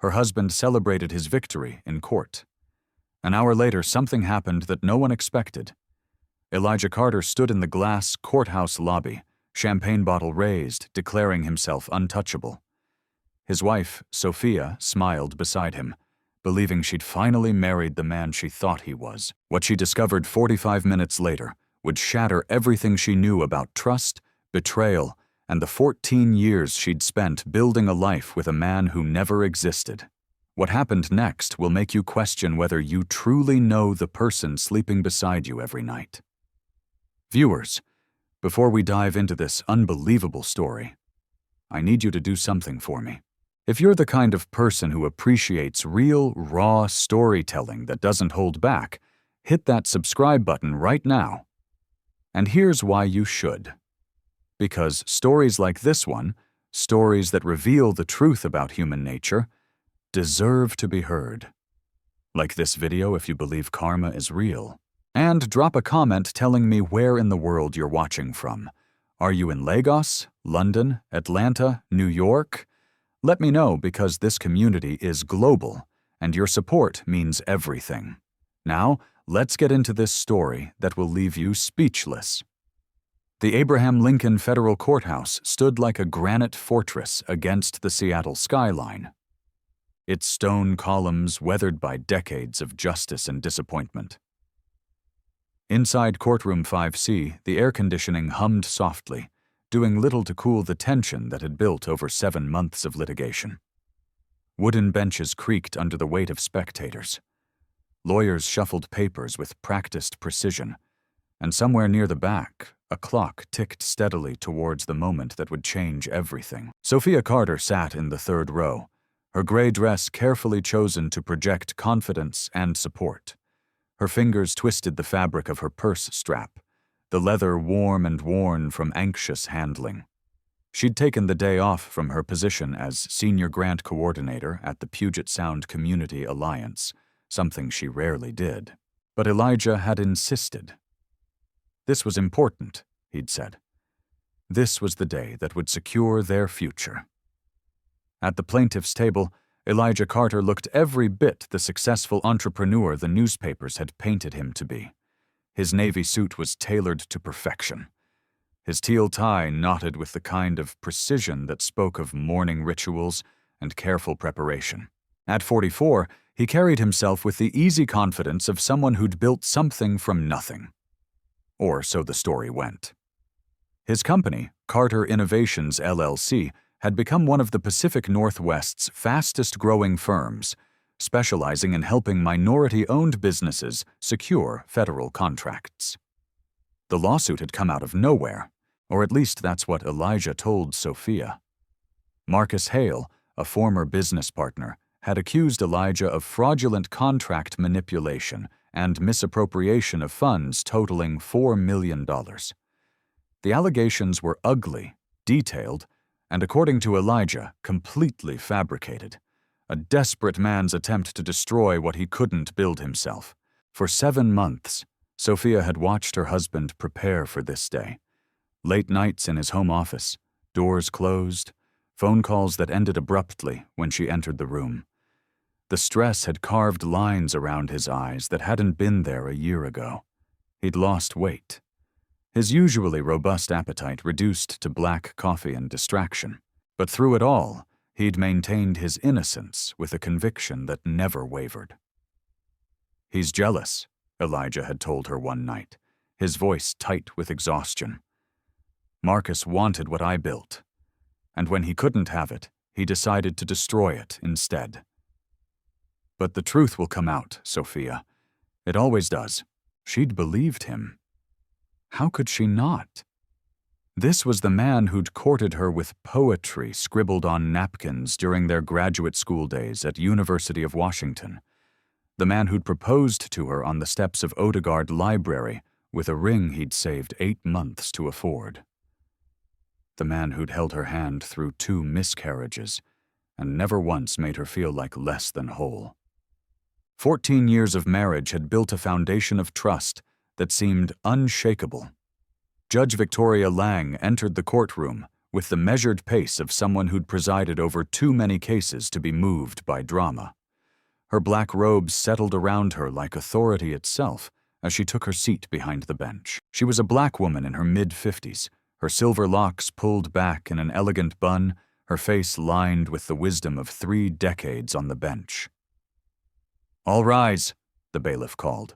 Her husband celebrated his victory in court. An hour later, something happened that no one expected. Elijah Carter stood in the glass courthouse lobby, champagne bottle raised, declaring himself untouchable. His wife, Sophia, smiled beside him, believing she'd finally married the man she thought he was. What she discovered 45 minutes later would shatter everything she knew about trust, betrayal, and the 14 years she'd spent building a life with a man who never existed. What happened next will make you question whether you truly know the person sleeping beside you every night. Viewers, before we dive into this unbelievable story, I need you to do something for me. If you're the kind of person who appreciates real, raw storytelling that doesn't hold back, hit that subscribe button right now. And here's why you should. Because stories like this one, stories that reveal the truth about human nature, deserve to be heard. Like this video if you believe karma is real. And drop a comment telling me where in the world you're watching from. Are you in Lagos, London, Atlanta, New York? Let me know because this community is global and your support means everything. Now, let's get into this story that will leave you speechless. The Abraham Lincoln Federal Courthouse stood like a granite fortress against the Seattle skyline. Its stone columns weathered by decades of justice and disappointment. Inside courtroom 5C, the air conditioning hummed softly, doing little to cool the tension that had built over 7 months of litigation. Wooden benches creaked under the weight of spectators. Lawyers shuffled papers with practiced precision, and somewhere near the back, a clock ticked steadily towards the moment that would change everything. Sophia Carter sat in the third row, her gray dress carefully chosen to project confidence and support. Her fingers twisted the fabric of her purse strap, the leather warm and worn from anxious handling. She'd taken the day off from her position as Senior Grant Coordinator at the Puget Sound Community Alliance, something she rarely did. But Elijah had insisted. This was important, he'd said. This was the day that would secure their future. At the plaintiff's table, Elijah Carter looked every bit the successful entrepreneur the newspapers had painted him to be. His navy suit was tailored to perfection. His teal tie knotted with the kind of precision that spoke of morning rituals and careful preparation. At 44, he carried himself with the easy confidence of someone who'd built something from nothing. Or so the story went. His company, Carter Innovations LLC, had become one of the Pacific Northwest's fastest-growing firms, specializing in helping minority-owned businesses secure federal contracts. The lawsuit had come out of nowhere, or at least that's what Elijah told Sophia. Marcus Hale, a former business partner, had accused Elijah of fraudulent contract manipulation and misappropriation of funds totaling $4 million. The allegations were ugly, detailed, and according to Elijah, completely fabricated. A desperate man's attempt to destroy what he couldn't build himself. For 7 months, Sophia had watched her husband prepare for this day. Late nights in his home office, doors closed, phone calls that ended abruptly when she entered the room. The stress had carved lines around his eyes that hadn't been there a year ago. He'd lost weight. His usually robust appetite reduced to black coffee and distraction. But through it all, he'd maintained his innocence with a conviction that never wavered. "He's jealous," Elijah had told her one night, his voice tight with exhaustion. "Marcus wanted what I built, and when he couldn't have it, he decided to destroy it instead." But the truth will come out, Sophia. It always does. She'd believed him. How could she not? This was the man who'd courted her with poetry scribbled on napkins during their graduate school days at University of Washington. The man who'd proposed to her on the steps of Odegaard Library with a ring he'd saved 8 months to afford. The man who'd held her hand through 2 miscarriages and never once made her feel like less than whole. 14 years of marriage had built a foundation of trust that seemed unshakable. Judge Victoria Lang entered the courtroom, with the measured pace of someone who'd presided over too many cases to be moved by drama. Her black robes settled around her like authority itself as she took her seat behind the bench. She was a black woman in her mid-50s, her silver locks pulled back in an elegant bun, her face lined with the wisdom of 3 decades on the bench. "All rise," the bailiff called,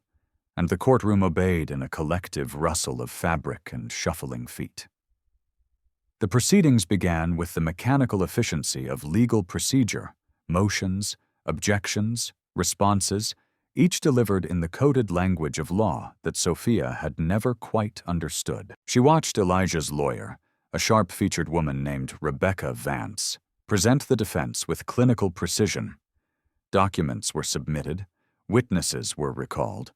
and the courtroom obeyed in a collective rustle of fabric and shuffling feet. The proceedings began with the mechanical efficiency of legal procedure, motions, objections, responses, each delivered in the coded language of law that Sophia had never quite understood. She watched Elijah's lawyer, a sharp-featured woman named Rebecca Vance, present the defense with clinical precision. Documents were submitted, witnesses were recalled.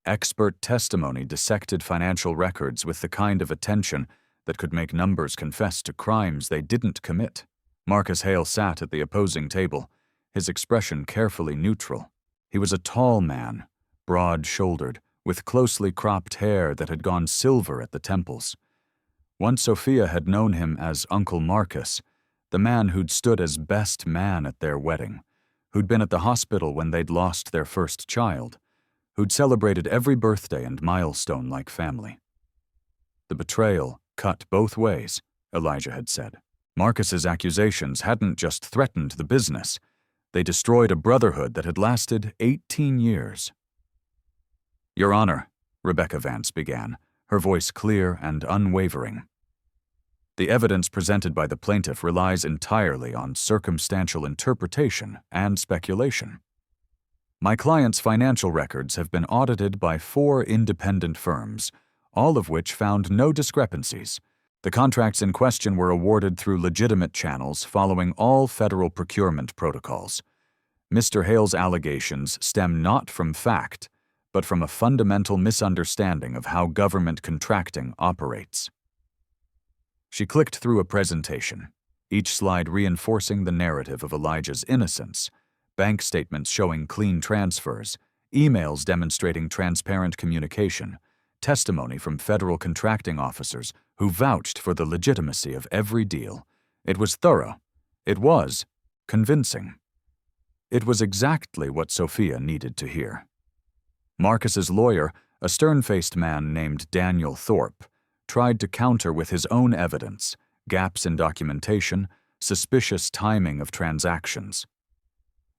Expert testimony dissected financial records with the kind of attention that could make numbers confess to crimes they didn't commit. Marcus Hale sat at the opposing table, his expression carefully neutral. He was a tall man, broad-shouldered, with closely cropped hair that had gone silver at the temples. Once Sophia had known him as Uncle Marcus, the man who'd stood as best man at their wedding, who'd been at the hospital when they'd lost their first child, who'd celebrated every birthday and milestone like family. The betrayal cut both ways, Elijah had said. Marcus's accusations hadn't just threatened the business, they destroyed a brotherhood that had lasted 18 years. "Your Honor," Rebecca Vance began, her voice clear and unwavering. "The evidence presented by the plaintiff relies entirely on circumstantial interpretation and speculation. My client's financial records have been audited by 4 independent firms, all of which found no discrepancies. The contracts in question were awarded through legitimate channels following all federal procurement protocols. Mr. Hale's allegations stem not from fact, but from a fundamental misunderstanding of how government contracting operates." She clicked through a presentation, each slide reinforcing the narrative of Elijah's innocence, bank statements showing clean transfers, emails demonstrating transparent communication, testimony from federal contracting officers who vouched for the legitimacy of every deal. It was thorough. It was convincing. It was exactly what Sophia needed to hear. Marcus's lawyer, a stern-faced man named Daniel Thorpe, tried to counter with his own evidence, gaps in documentation, suspicious timing of transactions.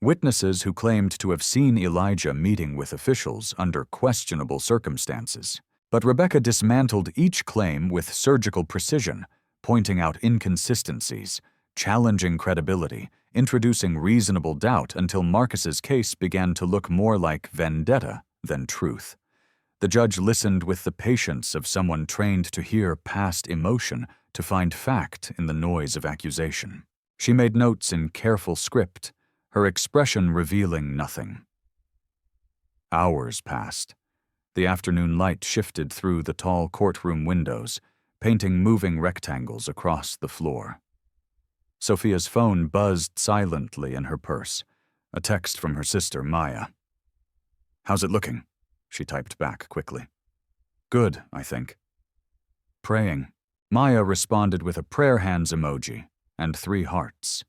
Witnesses who claimed to have seen Elijah meeting with officials under questionable circumstances. But Rebecca dismantled each claim with surgical precision, pointing out inconsistencies, challenging credibility, introducing reasonable doubt until Marcus's case began to look more like vendetta than truth. The judge listened with the patience of someone trained to hear past emotion, to find fact in the noise of accusation. She made notes in careful script, her expression revealing nothing. Hours passed. The afternoon light shifted through the tall courtroom windows, painting moving rectangles across the floor. Sophia's phone buzzed silently in her purse, a text from her sister, Maya. "How's it looking?" she typed back quickly. "Good, I think." "Praying." Maya responded with a prayer hands emoji and 3 hearts.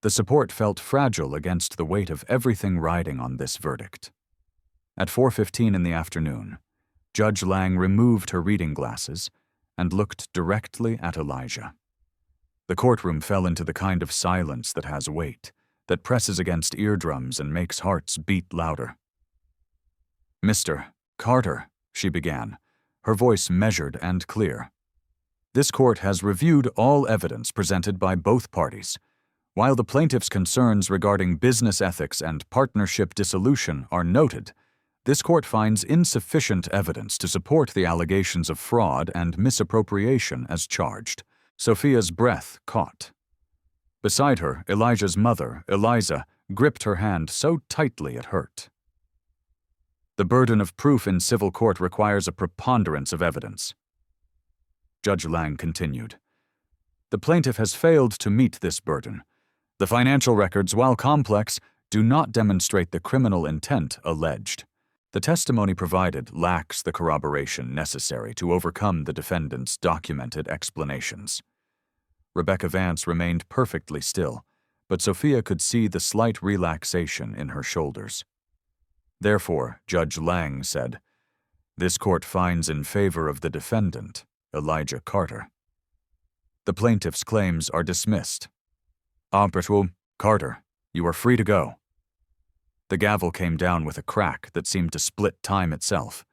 The support felt fragile against the weight of everything riding on this verdict. At 4:15 in the afternoon, Judge Lang removed her reading glasses and looked directly at Elijah. The courtroom fell into the kind of silence that has weight, that presses against eardrums and makes hearts beat louder. "Mr. Carter," she began, her voice measured and clear. "This court has reviewed all evidence presented by both parties. While the plaintiff's concerns regarding business ethics and partnership dissolution are noted, this court finds insufficient evidence to support the allegations of fraud and misappropriation as charged." Sophia's breath caught. Beside her, Elijah's mother, Eliza, gripped her hand so tightly it hurt. "The burden of proof in civil court requires a preponderance of evidence." Judge Lang continued. "The plaintiff has failed to meet this burden. The financial records, while complex, do not demonstrate the criminal intent alleged. The testimony provided lacks the corroboration necessary to overcome the defendant's documented explanations." Rebecca Vance remained perfectly still, but Sophia could see the slight relaxation in her shoulders. Therefore, Judge Lang said, "This court finds in favor of the defendant, Elijah Carter." The plaintiff's claims are dismissed. Arbitrator Carter, you are free to go. The gavel came down with a crack that seemed to split time itself.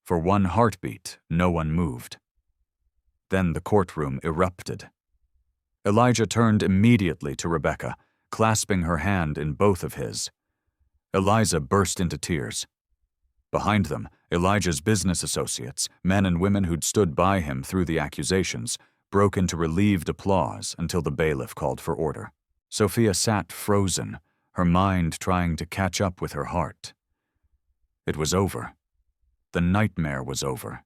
For one heartbeat, no one moved. Then the courtroom erupted. Elijah turned immediately to Rebecca, clasping her hand in both of his. Eliza burst into tears. Behind them, Elijah's business associates, men and women who'd stood by him through the accusations, broke into relieved applause until the bailiff called for order. Sophia sat frozen, her mind trying to catch up with her heart. It was over. The nightmare was over.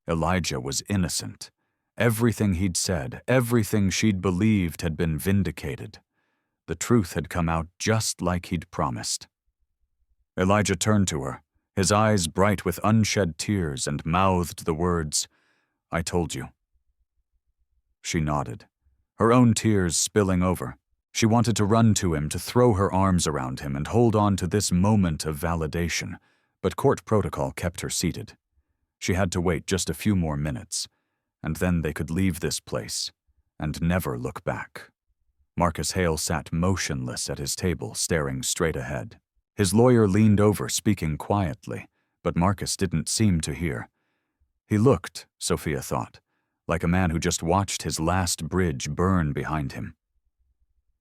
Elijah was innocent. Everything he'd said, everything she'd believed had been vindicated. The truth had come out just like he'd promised. Elijah turned to her, his eyes bright with unshed tears, and mouthed the words, "I told you." She nodded, her own tears spilling over. She wanted to run to him, to throw her arms around him and hold on to this moment of validation, but court protocol kept her seated. She had to wait just a few more minutes, and then they could leave this place and never look back. Marcus Hale sat motionless at his table, staring straight ahead. His lawyer leaned over, speaking quietly, but Marcus didn't seem to hear. He looked, Sophia thought, like a man who just watched his last bridge burn behind him.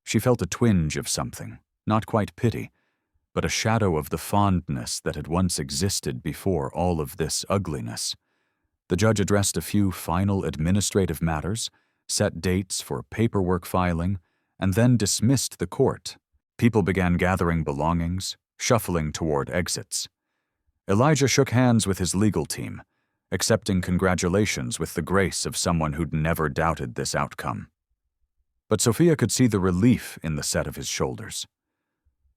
She felt a twinge of something, not quite pity, but a shadow of the fondness that had once existed before all of this ugliness. The judge addressed a few final administrative matters, set dates for paperwork filing, and then dismissed the court. People began gathering belongings, shuffling toward exits. Elijah shook hands with his legal team, accepting congratulations with the grace of someone who'd never doubted this outcome. But Sophia could see the relief in the set of his shoulders,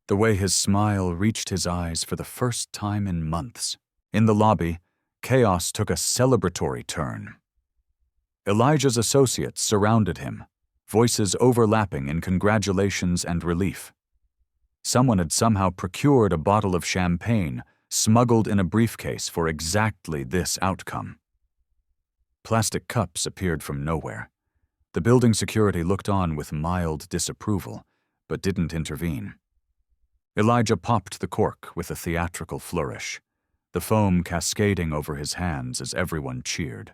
the way his smile reached his eyes for the first time in months. In the lobby, chaos took a celebratory turn. Elijah's associates surrounded him, voices overlapping in congratulations and relief. Someone had somehow procured a bottle of champagne, smuggled in a briefcase for exactly this outcome. Plastic cups appeared from nowhere. The building security looked on with mild disapproval, but didn't intervene. Elijah popped the cork with a theatrical flourish, the foam cascading over his hands as everyone cheered.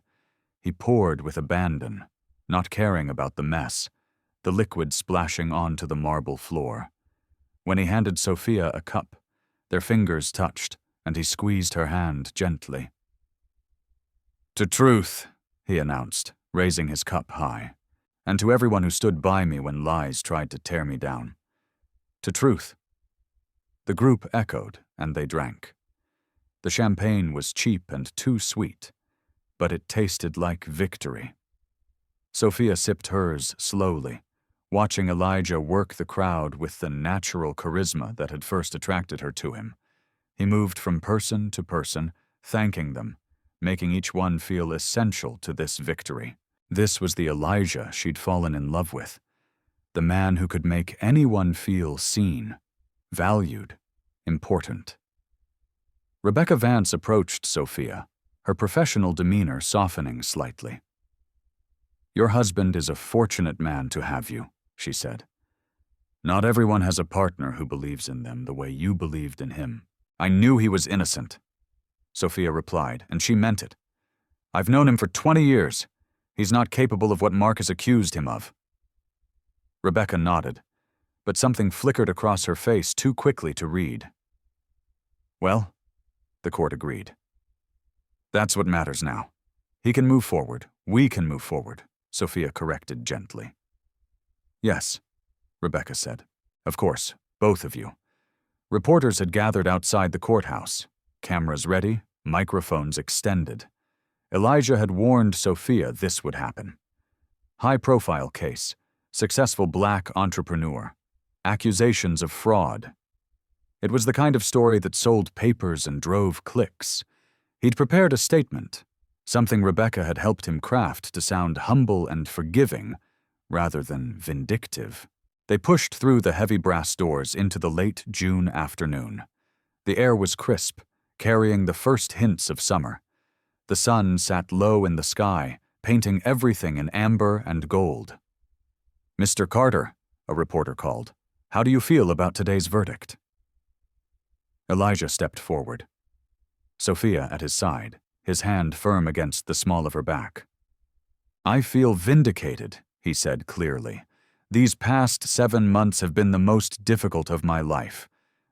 He poured with abandon, not caring about the mess, the liquid splashing onto the marble floor. When he handed Sophia a cup, their fingers touched, and he squeezed her hand gently. "To truth," he announced, raising his cup high, "and to everyone who stood by me when lies tried to tear me down. To truth." The group echoed, and they drank. The champagne was cheap and too sweet, but it tasted like victory. Sophia sipped hers slowly, watching Elijah work the crowd with the natural charisma that had first attracted her to him. He moved from person to person, thanking them, making each one feel essential to this victory. This was the Elijah she'd fallen in love with, the man who could make anyone feel seen, valued, important. Rebecca Vance approached Sophia, her professional demeanor softening slightly. "Your husband is a fortunate man to have you," she said. "Not everyone has a partner who believes in them the way you believed in him." "I knew he was innocent," Sophia replied, and she meant it. "I've known him for 20 years. He's not capable of what Marcus accused him of." Rebecca nodded, but something flickered across her face too quickly to read. "Well," the court agreed. "That's what matters now. He can move forward. We can move forward," Sophia corrected gently. "Yes," Rebecca said. "Of course, both of you." Reporters had gathered outside the courthouse, cameras ready, microphones extended. Elijah had warned Sophia this would happen. High-profile case, successful black entrepreneur, accusations of fraud. It was the kind of story that sold papers and drove clicks. He'd prepared a statement, something Rebecca had helped him craft to sound humble and forgiving, rather than vindictive. They pushed through the heavy brass doors into the late June afternoon. The air was crisp, carrying the first hints of summer. The sun sat low in the sky, painting everything in amber and gold. "Mr. Carter," a reporter called, "how do you feel about today's verdict?" Elijah stepped forward. Sophia at his side, his hand firm against the small of her back. "I feel vindicated," he said clearly. "These past 7 months have been the most difficult of my life.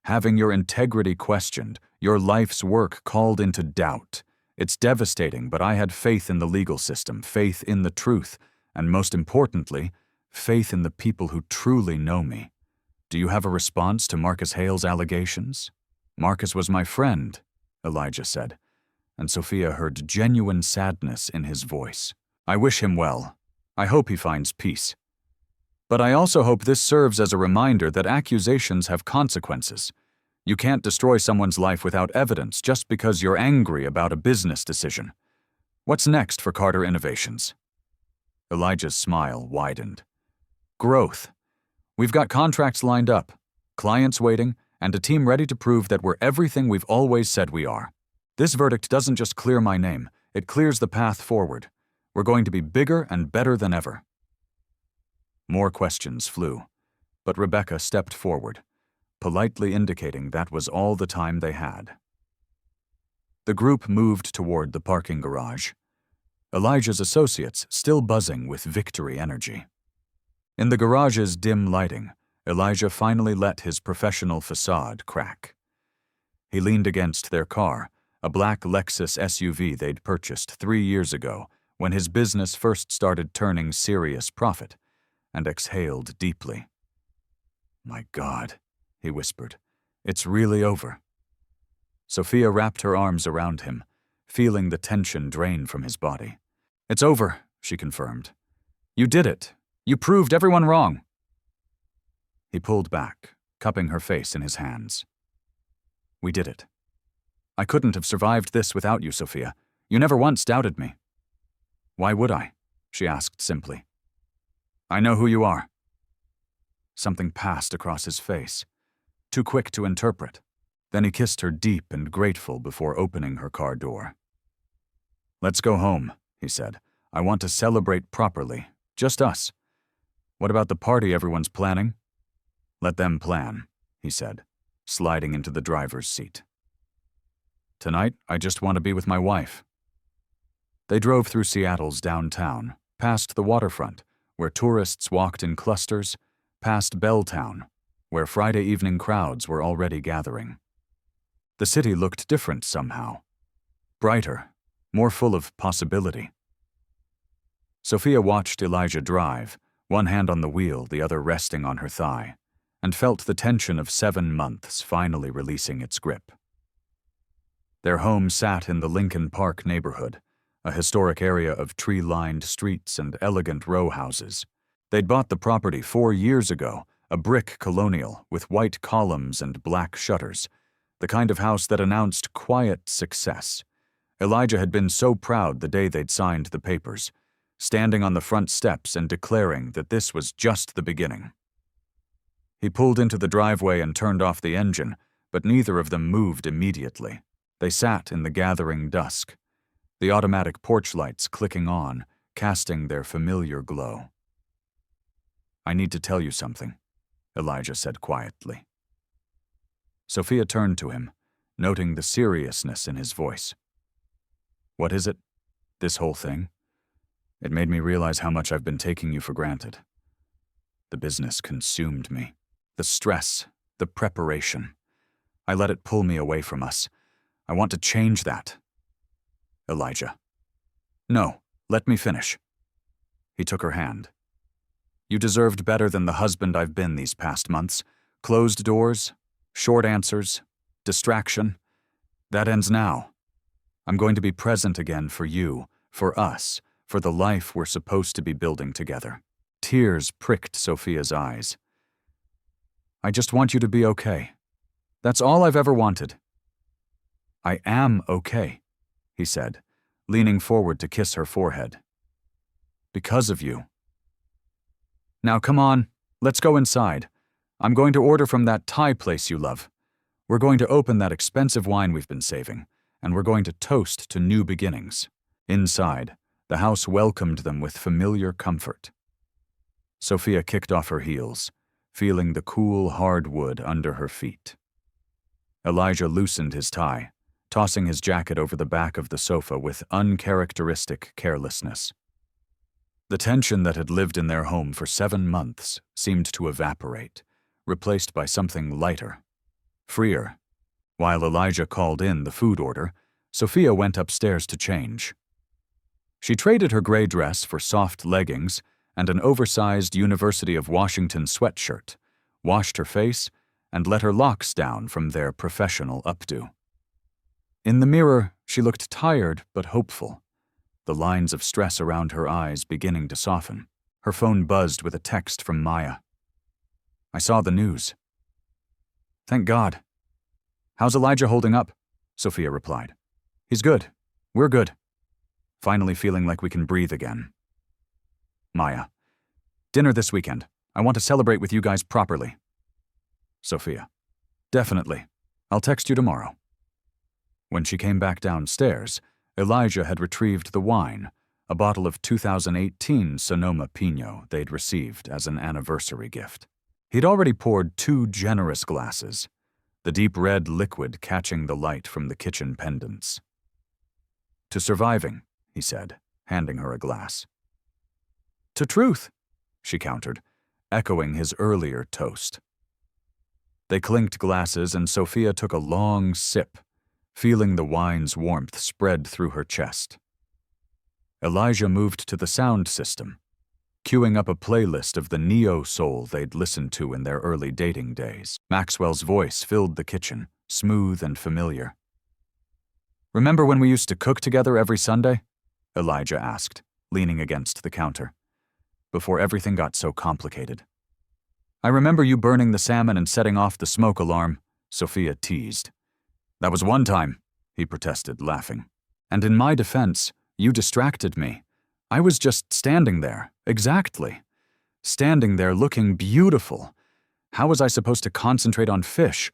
Having your integrity questioned, your life's work called into doubt. It's devastating, but I had faith in the legal system, faith in the truth, and most importantly, faith in the people who truly know me. Do you have a response to Marcus Hale's allegations?" "Marcus was my friend," Elijah said, and Sophia heard genuine sadness in his voice. "I wish him well. I hope he finds peace. But I also hope this serves as a reminder that accusations have consequences. You can't destroy someone's life without evidence just because you're angry about a business decision. What's next for Carter Innovations?" Elijah's smile widened. "Growth. We've got contracts lined up, clients waiting, and a team ready to prove that we're everything we've always said we are. This verdict doesn't just clear my name, it clears the path forward. We're going to be bigger and better than ever." More questions flew, but Rebecca stepped forward, politely indicating that was all the time they had. The group moved toward the parking garage, Elijah's associates still buzzing with victory energy. In the garage's dim lighting, Elijah finally let his professional facade crack. He leaned against their car, a black Lexus SUV they'd purchased 3 years ago when his business first started turning serious profit, and exhaled deeply. "My God," he whispered, "it's really over." Sophia wrapped her arms around him, feeling the tension drain from his body. "It's over," she confirmed. "You did it. You proved everyone wrong." He pulled back, cupping her face in his hands. "We did it. I couldn't have survived this without you, Sophia. You never once doubted me." "Why would I?" she asked simply. "I know who you are." Something passed across his face, too quick to interpret. Then he kissed her deep and grateful before opening her car door. "Let's go home," he said. "I want to celebrate properly, just us. What about the party everyone's planning?" "Let them plan," he said, sliding into the driver's seat. "Tonight, I just want to be with my wife." They drove through Seattle's downtown, past the waterfront, where tourists walked in clusters, past Belltown, where Friday evening crowds were already gathering. The city looked different somehow. Brighter, more full of possibility. Sophia watched Elijah drive, one hand on the wheel, the other resting on her thigh, and felt the tension of 7 months finally releasing its grip. Their home sat in the Lincoln Park neighborhood, a historic area of tree-lined streets and elegant row houses. They'd bought the property 4 years ago, a brick colonial with white columns and black shutters, the kind of house that announced quiet success. Elijah had been so proud the day they'd signed the papers, standing on the front steps and declaring that this was just the beginning. He pulled into the driveway and turned off the engine, but neither of them moved immediately. They sat in the gathering dusk, the automatic porch lights clicking on, casting their familiar glow. "I need to tell you something," Elijah said quietly. Sophia turned to him, noting the seriousness in his voice. "What is it? This whole thing? It made me realize how much I've been taking you for granted. The business consumed me. The stress, the preparation. I let it pull me away from us. I want to change that." "Elijah." "No, let me finish." He took her hand. "You deserved better than the husband I've been these past months. Closed doors, short answers, distraction. That ends now. I'm going to be present again for you, for us, for the life we're supposed to be building together." Tears pricked Sophia's eyes. "I just want you to be okay. That's all I've ever wanted." "I am okay," he said, leaning forward to kiss her forehead. "Because of you." Now come on, let's go inside. I'm going to order from that Thai place you love. We're going to open that expensive wine we've been saving, and we're going to toast to new beginnings. Inside, the house welcomed them with familiar comfort. Sophia kicked off her heels, feeling the cool, hard wood under her feet. Elijah loosened his tie, tossing his jacket over the back of the sofa with uncharacteristic carelessness. The tension that had lived in their home for 7 months seemed to evaporate, replaced by something lighter, freer. While Elijah called in the food order, Sophia went upstairs to change. She traded her gray dress for soft leggings and an oversized University of Washington sweatshirt, washed her face, and let her locks down from their professional updo. In the mirror, she looked tired but hopeful, the lines of stress around her eyes beginning to soften. Her phone buzzed with a text from Maya. "I saw the news." "Thank God." "How's Elijah holding up?" Sophia replied. "He's good. We're good." Finally feeling like we can breathe again. Maya. "Dinner this weekend. I want to celebrate with you guys properly." Sophia. "Definitely. I'll text you tomorrow." When she came back downstairs, Elijah had retrieved the wine, a bottle of 2018 Sonoma Pinot they'd received as an anniversary gift. He'd already poured 2 generous glasses, the deep red liquid catching the light from the kitchen pendants. "To surviving," he said, handing her a glass. "To truth," she countered, echoing his earlier toast. They clinked glasses and Sophia took a long sip, feeling the wine's warmth spread through her chest. Elijah moved to the sound system, queuing up a playlist of the neo-soul they'd listened to in their early dating days. Maxwell's voice filled the kitchen, smooth and familiar. "Remember when we used to cook together every Sunday?" Elijah asked, leaning against the counter. "Before everything got so complicated." "I remember you burning the salmon and setting off the smoke alarm," Sophia teased. "That was one time," he protested, laughing. "And in my defense, you distracted me. I was just standing there, exactly. Standing there looking beautiful. How was I supposed to concentrate on fish?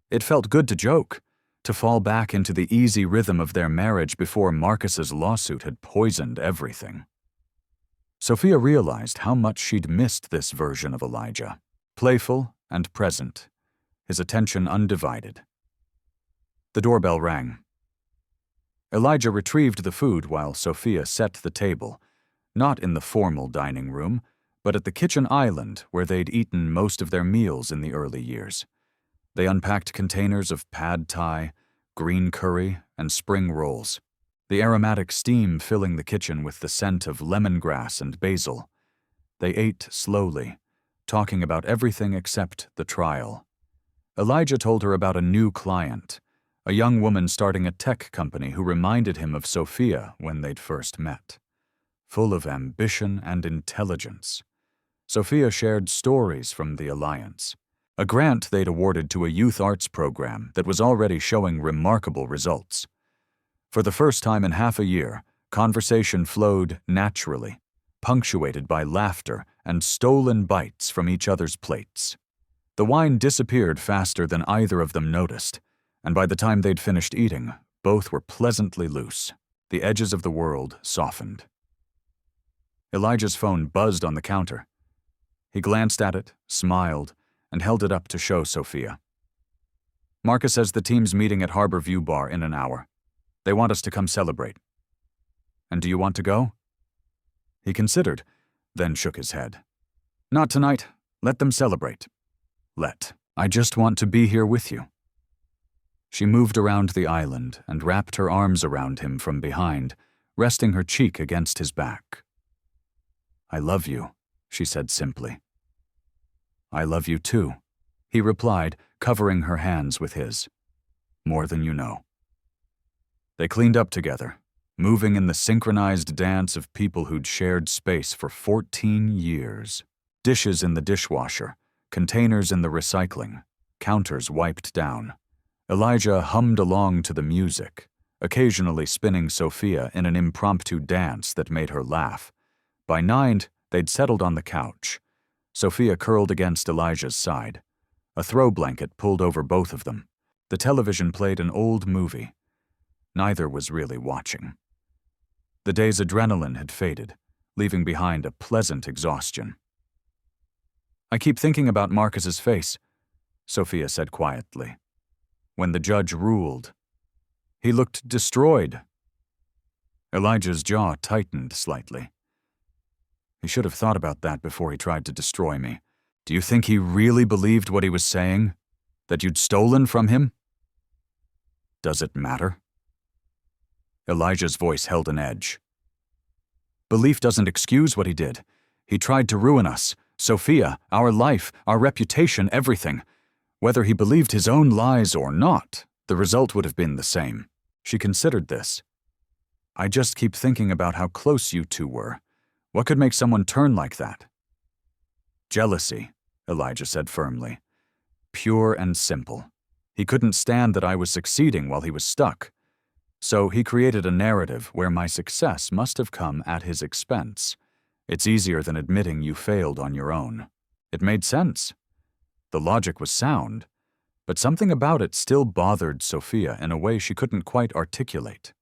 It felt good to joke, to fall back into the easy rhythm of their marriage before Marcus's lawsuit had poisoned everything." Sophia realized how much she'd missed this version of Elijah, playful and present, his attention undivided. The doorbell rang. Elijah retrieved the food while Sophia set the table, not in the formal dining room, but at the kitchen island where they'd eaten most of their meals in the early years. They unpacked containers of pad thai, green curry, and spring rolls, the aromatic steam filling the kitchen with the scent of lemongrass and basil. They ate slowly, talking about everything except the trial. Elijah told her about a new client, a young woman starting a tech company who reminded him of Sophia when they'd first met. Full of ambition and intelligence. Sophia shared stories from the alliance, a grant they'd awarded to a youth arts program that was already showing remarkable results. For the first time in half a year, conversation flowed naturally, punctuated by laughter and stolen bites from each other's plates. The wine disappeared faster than either of them noticed, and by the time they'd finished eating, both were pleasantly loose. The edges of the world softened. Elijah's phone buzzed on the counter. He glanced at it, smiled, and held it up to show Sophia. "Marcus says the team's meeting at Harbor View Bar in an hour. They want us to come celebrate. And do you want to go?" He considered, then shook his head. "Not tonight. Let them celebrate." I just want to be here with you." She moved around the island and wrapped her arms around him from behind, resting her cheek against his back. "I love you," she said simply. "I love you too," he replied, covering her hands with his. "More than you know." They cleaned up together, moving in the synchronized dance of people who'd shared space for 14 years. Dishes in the dishwasher, containers in the recycling, counters wiped down. Elijah hummed along to the music, occasionally spinning Sophia in an impromptu dance that made her laugh. By 9, they'd settled on the couch, Sophia curled against Elijah's side. A throw blanket pulled over both of them. The television played an old movie. Neither was really watching. The day's adrenaline had faded, leaving behind a pleasant exhaustion. "I keep thinking about Marcus's face," Sophia said quietly. "When the judge ruled, he looked destroyed." Elijah's jaw tightened slightly. "He should have thought about that before he tried to destroy me. Do you think he really believed what he was saying? That you'd stolen from him?" "Does it matter?" Elijah's voice held an edge. "Belief doesn't excuse what he did. He tried to ruin us, Sophia, our life, our reputation, everything. Whether he believed his own lies or not, the result would have been the same." She considered this. "I just keep thinking about how close you two were. What could make someone turn like that?" "Jealousy," Elijah said firmly. "Pure and simple. He couldn't stand that I was succeeding while he was stuck. So he created a narrative where my success must have come at his expense. It's easier than admitting you failed on your own." It made sense. The logic was sound, but something about it still bothered Sophia in a way she couldn't quite articulate.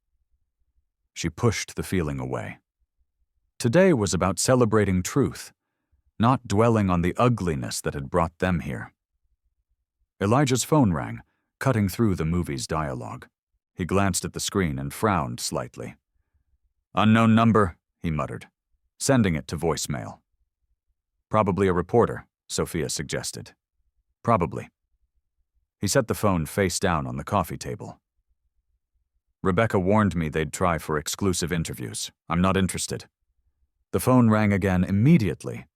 She pushed the feeling away. Today was about celebrating truth, not dwelling on the ugliness that had brought them here. Elijah's phone rang, cutting through the movie's dialogue. He glanced at the screen and frowned slightly. "Unknown number," he muttered, sending it to voicemail. "Probably a reporter," Sophia suggested. "Probably." He set the phone face down on the coffee table. "Rebecca warned me they'd try for exclusive interviews. I'm not interested." The phone rang again immediately.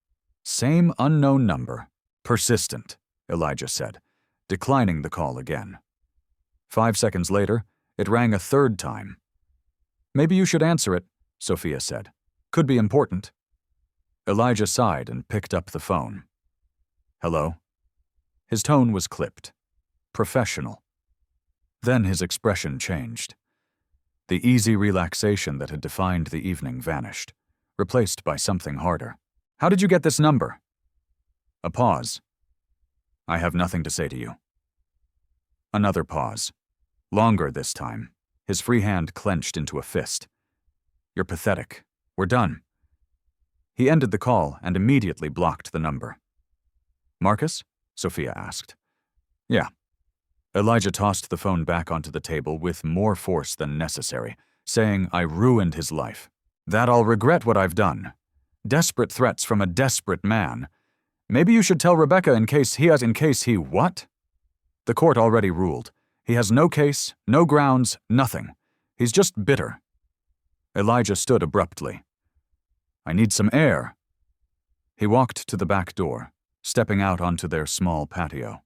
Same unknown number. Persistent, Elijah said, declining the call again. 5 seconds later, it rang a third time. "Maybe you should answer it," Sophia said. "Could be important." Elijah sighed and picked up the phone. "Hello?" His tone was clipped. Professional. Then his expression changed. The easy relaxation that had defined the evening vanished, replaced by something harder. "How did you get this number?" A pause. "I have nothing to say to you." Another pause. Longer this time. His free hand clenched into a fist. "You're pathetic. We're done." He ended the call and immediately blocked the number. "Marcus?" Sophia asked. "Yeah." Elijah tossed the phone back onto the table with more force than necessary, saying, "I ruined his life. That I'll regret what I've done. Desperate threats from a desperate man. Maybe you should tell Rebecca in case he what? The court already ruled. He has no case, no grounds, nothing. He's just bitter." Elijah stood abruptly. "I need some air." He walked to the back door, stepping out onto their small patio.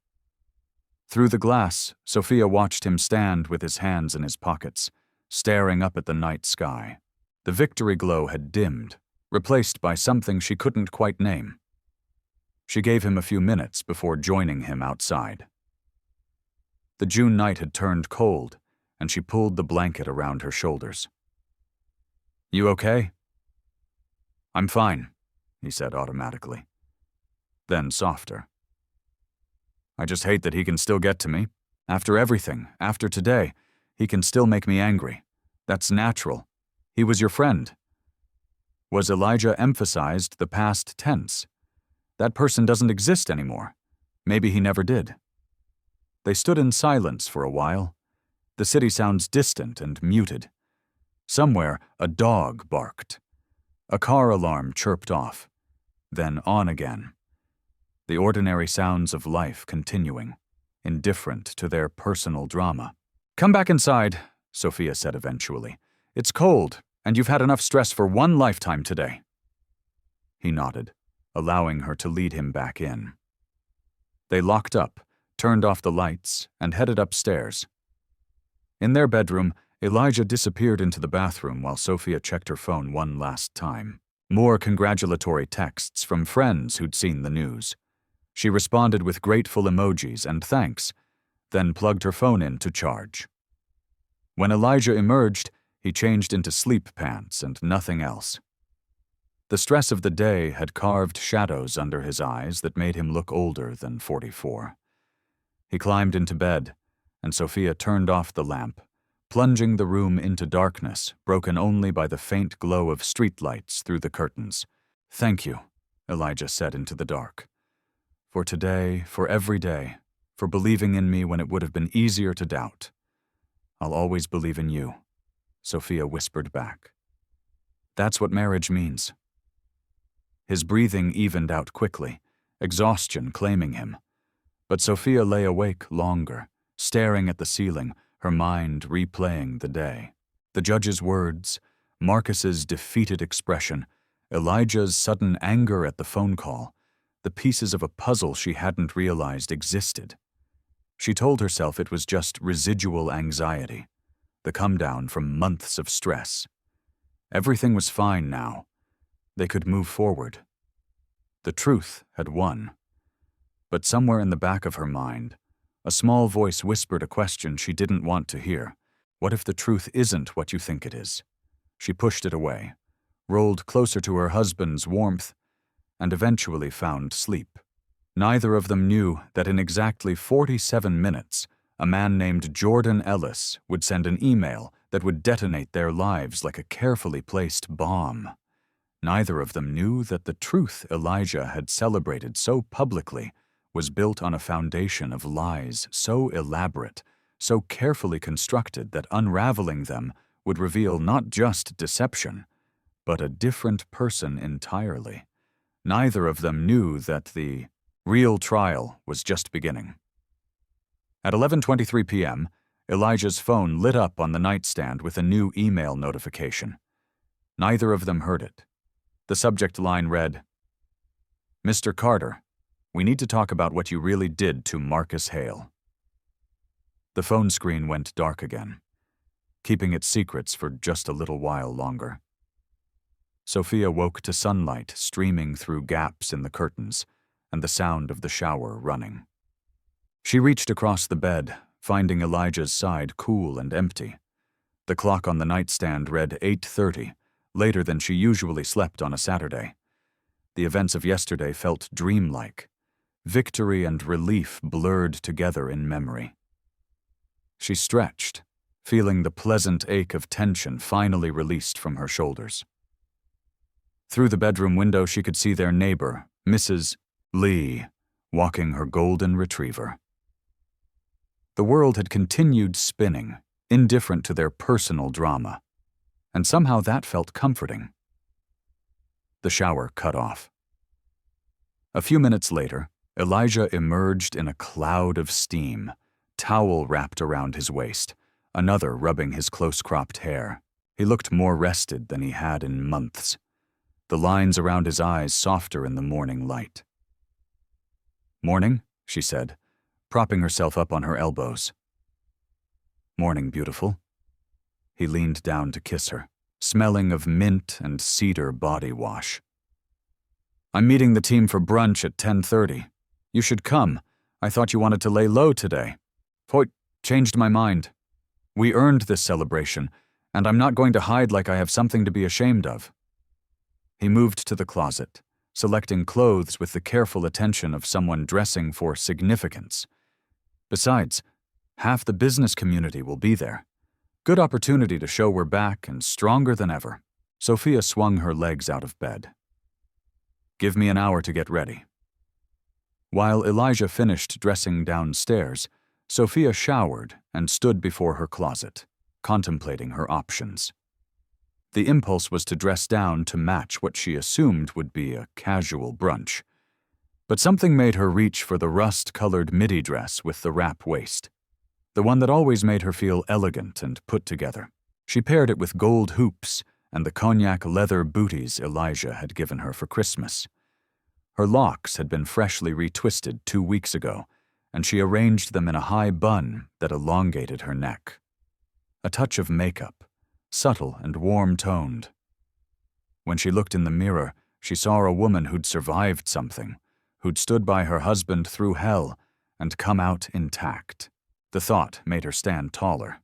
Through the glass, Sophia watched him stand with his hands in his pockets, staring up at the night sky. The victory glow had dimmed, replaced by something she couldn't quite name. She gave him a few minutes before joining him outside. The June night had turned cold, and she pulled the blanket around her shoulders. "You okay?" "I'm fine," he said automatically. Then softer. "I just hate that he can still get to me. After everything, after today, he can still make me angry. That's natural. He was your friend." Was Elijah emphasized the past tense? That person doesn't exist anymore. Maybe he never did. They stood in silence for a while. The city sounds distant and muted. Somewhere, a dog barked. A car alarm chirped off, then on again. The ordinary sounds of life continuing, indifferent to their personal drama. "Come back inside," Sophia said eventually. "It's cold, and you've had enough stress for one lifetime today." He nodded, allowing her to lead him back in. They locked up, turned off the lights, and headed upstairs. In their bedroom, Elijah disappeared into the bathroom while Sophia checked her phone one last time. More congratulatory texts from friends who'd seen the news. She responded with grateful emojis and thanks, then plugged her phone in to charge. When Elijah emerged, he changed into sleep pants and nothing else. The stress of the day had carved shadows under his eyes that made him look older than 44. He climbed into bed, and Sophia turned off the lamp, plunging the room into darkness, broken only by the faint glow of streetlights through the curtains. "Thank you," Elijah said into the dark. "For today, for every day, for believing in me when it would have been easier to doubt. I'll always believe in you," Sophia whispered back. "That's what marriage means." His breathing evened out quickly, exhaustion claiming him. But Sophia lay awake longer, staring at the ceiling, her mind replaying the day. The judge's words, Marcus's defeated expression, Elijah's sudden anger at the phone call, the pieces of a puzzle she hadn't realized existed. She told herself it was just residual anxiety, the come-down from months of stress. Everything was fine now. They could move forward. The truth had won. But somewhere in the back of her mind, a small voice whispered a question she didn't want to hear. What if the truth isn't what you think it is? She pushed it away, rolled closer to her husband's warmth, and eventually found sleep. Neither of them knew that in exactly 47 minutes, a man named Jordan Ellis would send an email that would detonate their lives like a carefully placed bomb. Neither of them knew that the truth Elijah had celebrated so publicly was built on a foundation of lies so elaborate, so carefully constructed that unraveling them would reveal not just deception, but a different person entirely. Neither of them knew that the real trial was just beginning. At 11:23 p.m., Elijah's phone lit up on the nightstand with a new email notification. Neither of them heard it. The subject line read, "Mr. Carter, we need to talk about what you really did to Marcus Hale." The phone screen went dark again, keeping its secrets for just a little while longer. Sophia woke to sunlight streaming through gaps in the curtains and the sound of the shower running. She reached across the bed, finding Elijah's side cool and empty. The clock on the nightstand read 8:30, later than she usually slept on a Saturday. The events of yesterday felt dreamlike. Victory and relief blurred together in memory. She stretched, feeling the pleasant ache of tension finally released from her shoulders. Through the bedroom window she could see their neighbor, Mrs. Lee, walking her golden retriever. The world had continued spinning, indifferent to their personal drama, and somehow that felt comforting. The shower cut off. A few minutes later, Elijah emerged in a cloud of steam, towel wrapped around his waist, another rubbing his close-cropped hair. He looked more rested than he had in months, the lines around his eyes softer in the morning light. "Morning," she said, propping herself up on her elbows. "Morning, beautiful." He leaned down to kiss her, smelling of mint and cedar body wash. "I'm meeting the team for brunch at 10:30. You should come. I thought you wanted to lay low today. Hoyt, changed my mind. We earned this celebration, and I'm not going to hide like I have something to be ashamed of." He moved to the closet, selecting clothes with the careful attention of someone dressing for significance. Besides, half the business community will be there. Good opportunity to show we're back and stronger than ever. Sophia swung her legs out of bed. "Give me an hour to get ready." While Elijah finished dressing downstairs, Sophia showered and stood before her closet, contemplating her options. The impulse was to dress down to match what she assumed would be a casual brunch. But something made her reach for the rust-colored midi dress with the wrap waist, the one that always made her feel elegant and put together. She paired it with gold hoops and the cognac leather booties Elijah had given her for Christmas. Her locks had been freshly retwisted 2 weeks ago, and she arranged them in a high bun that elongated her neck. A touch of makeup, subtle and warm-toned. When she looked in the mirror, she saw a woman who'd survived something, who'd stood by her husband through hell and come out intact. The thought made her stand taller.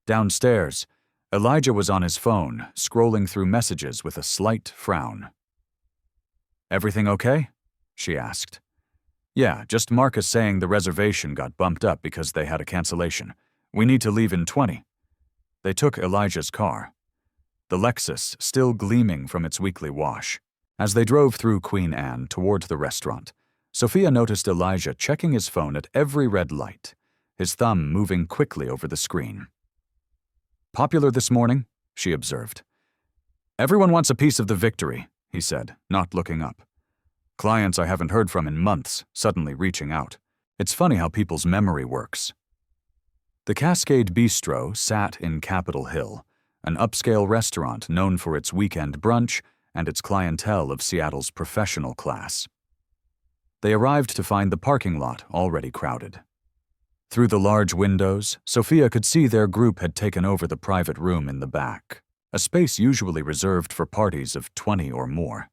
Downstairs, Elijah was on his phone, scrolling through messages with a slight frown. "Everything okay?" she asked. "Yeah, just Marcus saying the reservation got bumped up because they had a cancellation. We need to leave in 20. They took Elijah's car, the Lexus still gleaming from its weekly wash. As they drove through Queen Anne toward the restaurant, Sophia noticed Elijah checking his phone at every red light, his thumb moving quickly over the screen. "Popular this morning," she observed. "Everyone wants a piece of the victory," he said, not looking up. "Clients I haven't heard from in months, suddenly reaching out. It's funny how people's memory works." The Cascade Bistro sat in Capitol Hill, an upscale restaurant known for its weekend brunch and its clientele of Seattle's professional class. They arrived to find the parking lot already crowded. Through the large windows, Sophia could see their group had taken over the private room in the back, a space usually reserved for parties of 20 or more.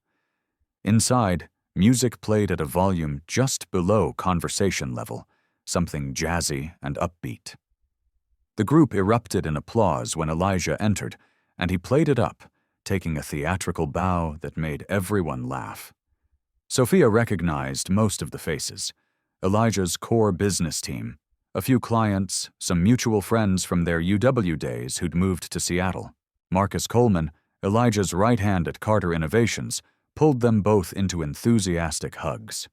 Inside, music played at a volume just below conversation level, something jazzy and upbeat. The group erupted in applause when Elijah entered, and he played it up, taking a theatrical bow that made everyone laugh. Sophia recognized most of the faces: Elijah's core business team, a few clients, some mutual friends from their UW days who'd moved to Seattle. Marcus Coleman, Elijah's right hand at Carter Innovations, pulled them both into enthusiastic hugs.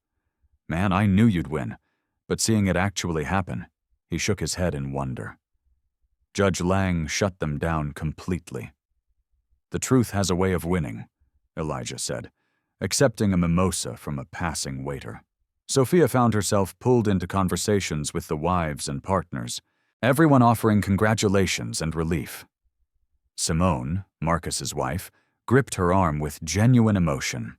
"Man, I knew you'd win." But seeing it actually happen, he shook his head in wonder. Judge Lang shut them down completely. "The truth has a way of winning," Elijah said, accepting a mimosa from a passing waiter. Sophia found herself pulled into conversations with the wives and partners, everyone offering congratulations and relief. Simone, Marcus's wife, gripped her arm with genuine emotion.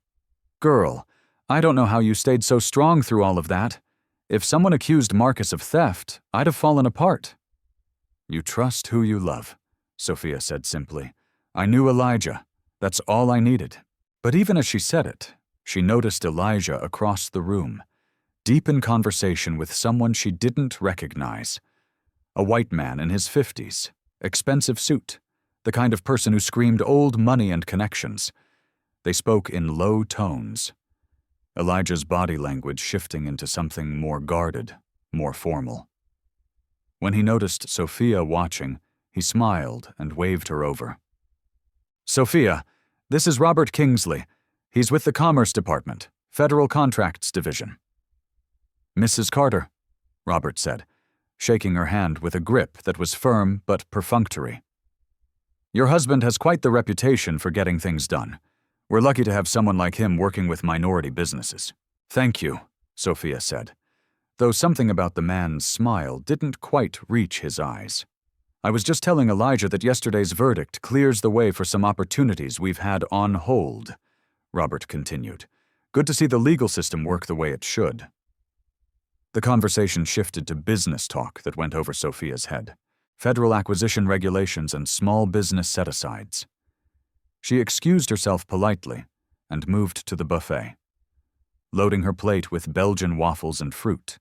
"Girl, I don't know how you stayed so strong through all of that. If someone accused Marcus of theft, I'd have fallen apart." "You trust who you love," Sophia said simply. "I knew Elijah. That's all I needed." But even as she said it, she noticed Elijah across the room, deep in conversation with someone she didn't recognize. A white man in his 50s, expensive suit, the kind of person who screamed old money and connections. They spoke in low tones, Elijah's body language shifting into something more guarded, more formal. When he noticed Sophia watching, he smiled and waved her over. "Sophia, this is Robert Kingsley. He's with the Commerce Department, Federal Contracts Division." "Mrs. Carter," Robert said, shaking her hand with a grip that was firm but perfunctory. "Your husband has quite the reputation for getting things done. We're lucky to have someone like him working with minority businesses." "Thank you," Sophia said, though something about the man's smile didn't quite reach his eyes. "I was just telling Elijah that yesterday's verdict clears the way for some opportunities we've had on hold," Robert continued. "Good to see the legal system work the way it should." The conversation shifted to business talk that went over Sophia's head: federal acquisition regulations and small business set-asides. She excused herself politely and moved to the buffet, loading her plate with Belgian waffles and fruit.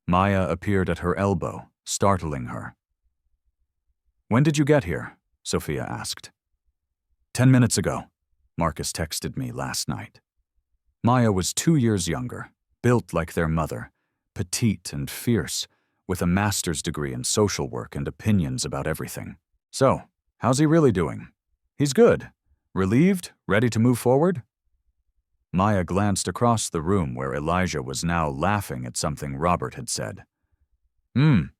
Maya appeared at her elbow, startling her. "When did you get here?" Sophia asked. 10 minutes ago, Marcus texted me last night. Maya was 2 years younger, built like their mother, petite and fierce, with a master's degree in social work and opinions about everything. "So, how's he really doing?" "He's good. Relieved? Ready to move forward?" Maya glanced across the room where Elijah was now laughing at something Robert had said. And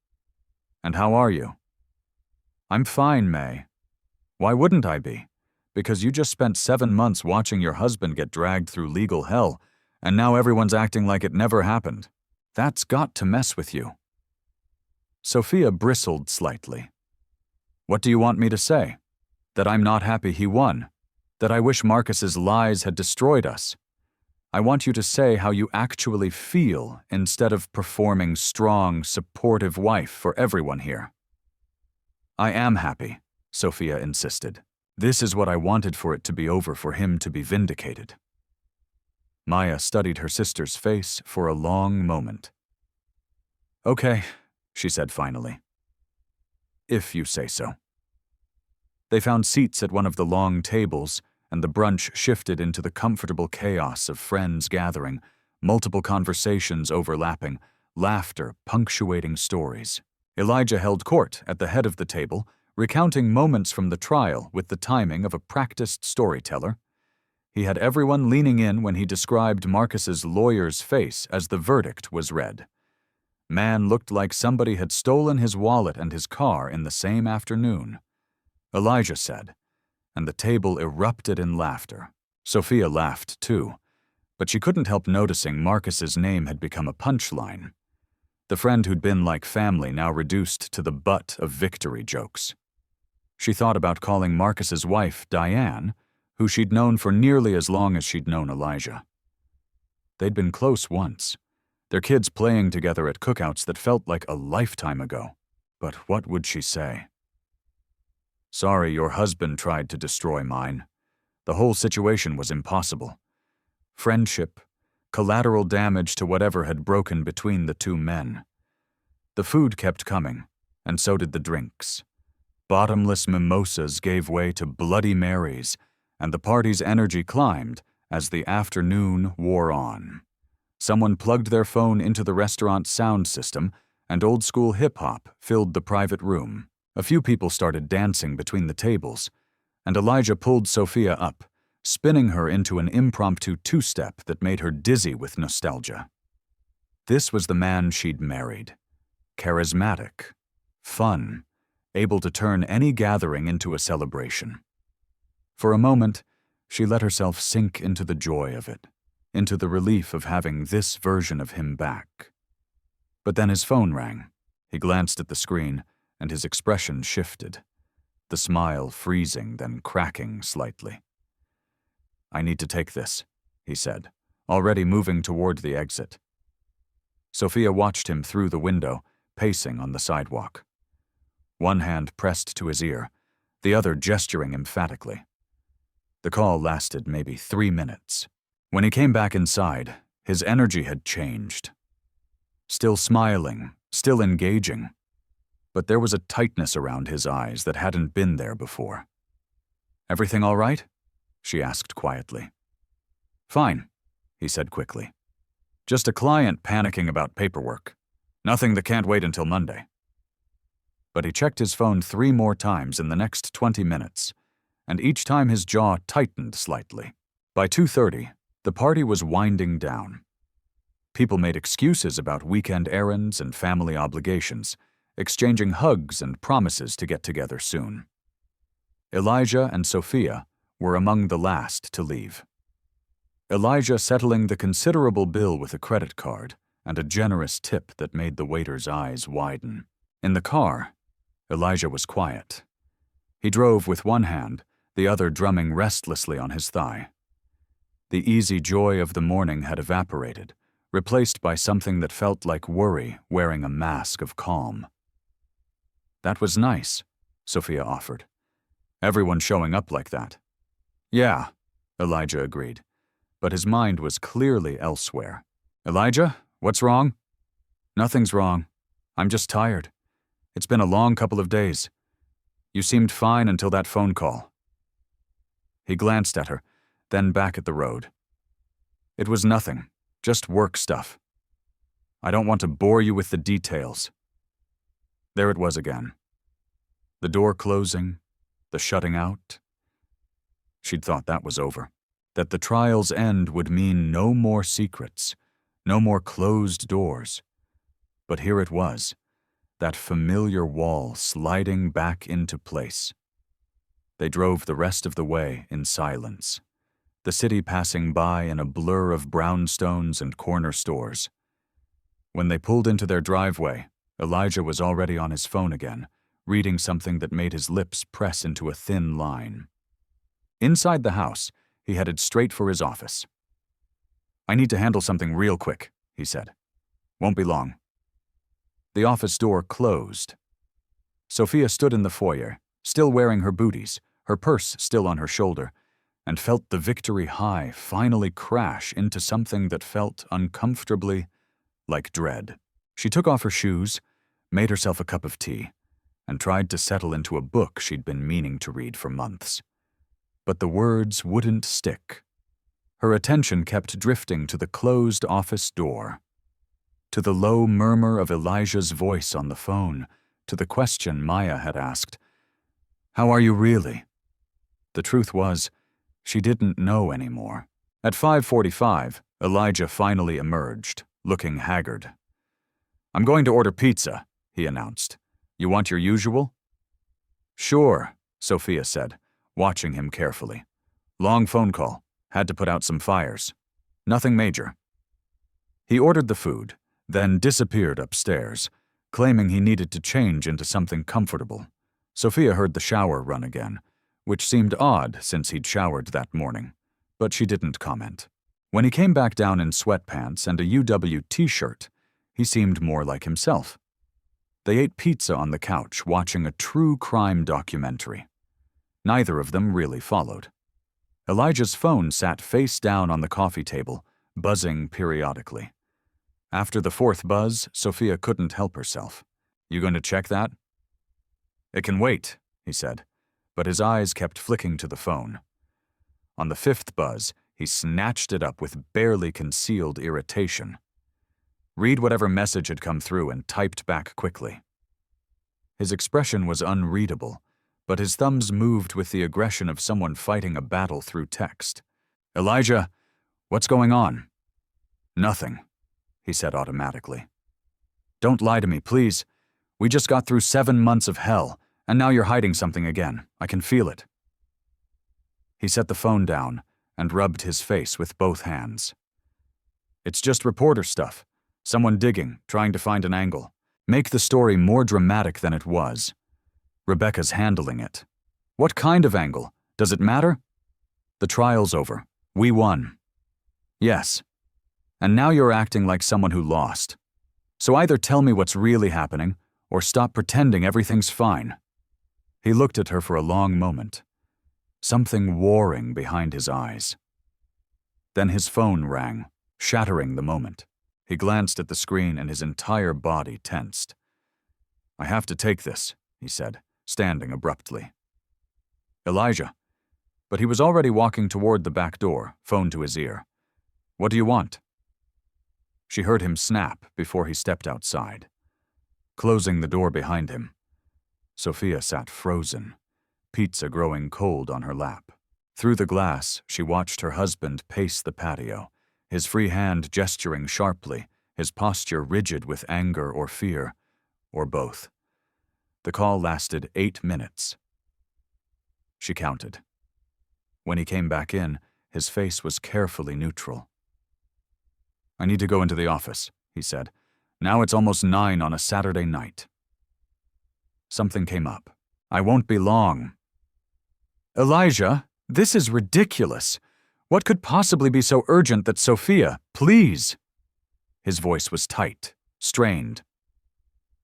how are you?" "I'm fine, May." "Why wouldn't I be? Because you just spent 7 months watching your husband get dragged through legal hell, and now everyone's acting like it never happened. That's got to mess with you." Sophia bristled slightly. "What do you want me to say? That I'm not happy he won? That I wish Marcus's lies had destroyed us? I want you to say how you actually feel instead of performing strong, supportive wife for everyone here." "I am happy," Sophia insisted. "This is what I wanted for it to be over, for him to be vindicated." Maya studied her sister's face for a long moment. "Okay," she said finally. "If you say so." They found seats at one of the long tables, and the brunch shifted into the comfortable chaos of friends gathering, multiple conversations overlapping, laughter punctuating stories. Elijah held court at the head of the table, recounting moments from the trial with the timing of a practiced storyteller. He had everyone leaning in when he described Marcus's lawyer's face as the verdict was read. Man looked like somebody had stolen his wallet and his car in the same afternoon, Elijah said, and the table erupted in laughter. Sophia laughed too, but she couldn't help noticing Marcus's name had become a punchline. The friend who'd been like family now reduced to the butt of victory jokes. She thought about calling Marcus's wife Diane, who she'd known for nearly as long as she'd known Elijah. They'd been close once, their kids playing together at cookouts that felt like a lifetime ago. But what would she say? Sorry, your husband tried to destroy mine. The whole situation was impossible. Friendship, collateral damage to whatever had broken between the two men. The food kept coming, and so did the drinks. Bottomless mimosas gave way to Bloody Marys, and the party's energy climbed as the afternoon wore on. Someone plugged their phone into the restaurant's sound system, and old-school hip-hop filled the private room. A few people started dancing between the tables, and Elijah pulled Sophia up, spinning her into an impromptu two-step that made her dizzy with nostalgia. This was the man she'd married. Charismatic, fun, able to turn any gathering into a celebration. For a moment, she let herself sink into the joy of it, into the relief of having this version of him back. But then his phone rang. He glanced at the screen, and his expression shifted, the smile freezing, then cracking slightly. I need to take this, he said, already moving toward the exit. Sophia watched him through the window, pacing on the sidewalk. One hand pressed to his ear, the other gesturing emphatically. The call lasted maybe 3 minutes. When he came back inside, his energy had changed. Still smiling, still engaging, but there was a tightness around his eyes that hadn't been there before. Everything all right? She asked quietly. Fine, he said quickly. Just a client panicking about paperwork. Nothing that can't wait until Monday. But he checked his phone 3 more times in the next 20 minutes, and each time his jaw tightened slightly. By 2:30, the party was winding down. People made excuses about weekend errands and family obligations, exchanging hugs and promises to get together soon. Elijah and Sophia were among the last to leave. Elijah settling the considerable bill with a credit card and a generous tip that made the waiter's eyes widen. In the car, Elijah was quiet. He drove with one hand, the other drumming restlessly on his thigh. The easy joy of the morning had evaporated, replaced by something that felt like worry wearing a mask of calm. That was nice, Sophia offered. Everyone showing up like that. Yeah, Elijah agreed, but his mind was clearly elsewhere. Elijah, what's wrong? Nothing's wrong. I'm just tired. It's been a long couple of days. You seemed fine until that phone call. He glanced at her, then back at the road. It was nothing, just work stuff. I don't want to bore you with the details. There it was again. The door closing, the shutting out. She'd thought that was over, that the trial's end would mean no more secrets, no more closed doors. But here it was, that familiar wall sliding back into place. They drove the rest of the way in silence, the city passing by in a blur of brownstones and corner stores. When they pulled into their driveway, Elijah was already on his phone again, reading something that made his lips press into a thin line. Inside the house, he headed straight for his office. I need to handle something real quick, he said. Won't be long. The office door closed. Sophia stood in the foyer, still wearing her booties, her purse still on her shoulder, and felt the victory high finally crash into something that felt uncomfortably like dread. She took off her shoes, made herself a cup of tea, and tried to settle into a book she'd been meaning to read for months. But the words wouldn't stick. Her attention kept drifting to the closed office door, to the low murmur of Elijah's voice on the phone, to the question Maya had asked, "How are you really?" The truth was, she didn't know anymore. At 5:45, Elijah finally emerged, looking haggard. "I'm going to order pizza," he announced. "You want your usual?" "Sure," Sophia said, watching him carefully. "Long phone call. Had to put out some fires. Nothing major." He ordered the food, then disappeared upstairs, claiming he needed to change into something comfortable. Sophia heard the shower run again, which seemed odd since he'd showered that morning, but she didn't comment. When he came back down in sweatpants and a UW t-shirt, he seemed more like himself. They ate pizza on the couch, watching a true crime documentary. Neither of them really followed. Elijah's phone sat face down on the coffee table, buzzing periodically. After the fourth buzz, Sophia couldn't help herself. "You going to check that?" "It can wait," he said, but his eyes kept flicking to the phone. On the fifth buzz, he snatched it up with barely concealed irritation. Read whatever message had come through and typed back quickly. His expression was unreadable, but his thumbs moved with the aggression of someone fighting a battle through text. "Elijah, what's going on?" "Nothing," he said automatically. "Don't lie to me, please. We just got through 7 months of hell, and now you're hiding something again. I can feel it." He set the phone down and rubbed his face with both hands. "It's just reporter stuff. Someone digging, trying to find an angle. Make the story more dramatic than it was. Rebecca's handling it." "What kind of angle? Does it matter?" "The trial's over. We won." "Yes. And now you're acting like someone who lost. So either tell me what's really happening, or stop pretending everything's fine." He looked at her for a long moment, something warring behind his eyes. Then his phone rang, shattering the moment. He glanced at the screen and his entire body tensed. "I have to take this," he said, standing abruptly. "Elijah." But he was already walking toward the back door, phone to his ear. "What do you want?" She heard him snap before he stepped outside, closing the door behind him. Sophia sat frozen, pizza growing cold on her lap. Through the glass, she watched her husband pace the patio, his free hand gesturing sharply, his posture rigid with anger or fear, or both. The call lasted 8 minutes. She counted. When he came back in, his face was carefully neutral. "I need to go into the office," he said. "Now it's almost 9 on a Saturday night." Something came up. "I won't be long." "Elijah, this is ridiculous. What could possibly be so urgent that Sophia, please?" His voice was tight, strained.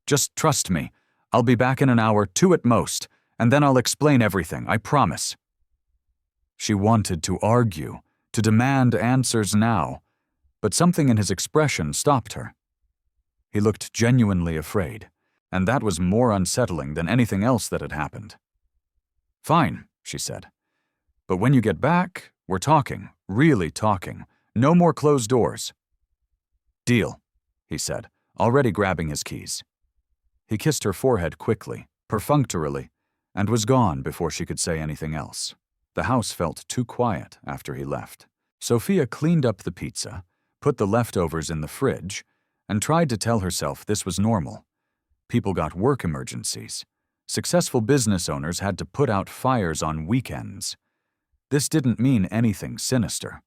"Just trust me. I'll be back in an hour, 2 at most, and then I'll explain everything, I promise." She wanted to argue, to demand answers now, but something in his expression stopped her. He looked genuinely afraid, and that was more unsettling than anything else that had happened. "Fine," she said. "But when you get back, we're talking, really talking. No more closed doors." "Deal," he said, already grabbing his keys. He kissed her forehead quickly, perfunctorily, and was gone before she could say anything else. The house felt too quiet after he left. Sophia cleaned up the pizza, put the leftovers in the fridge, and tried to tell herself this was normal. People got work emergencies. Successful business owners had to put out fires on weekends. This didn't mean anything sinister,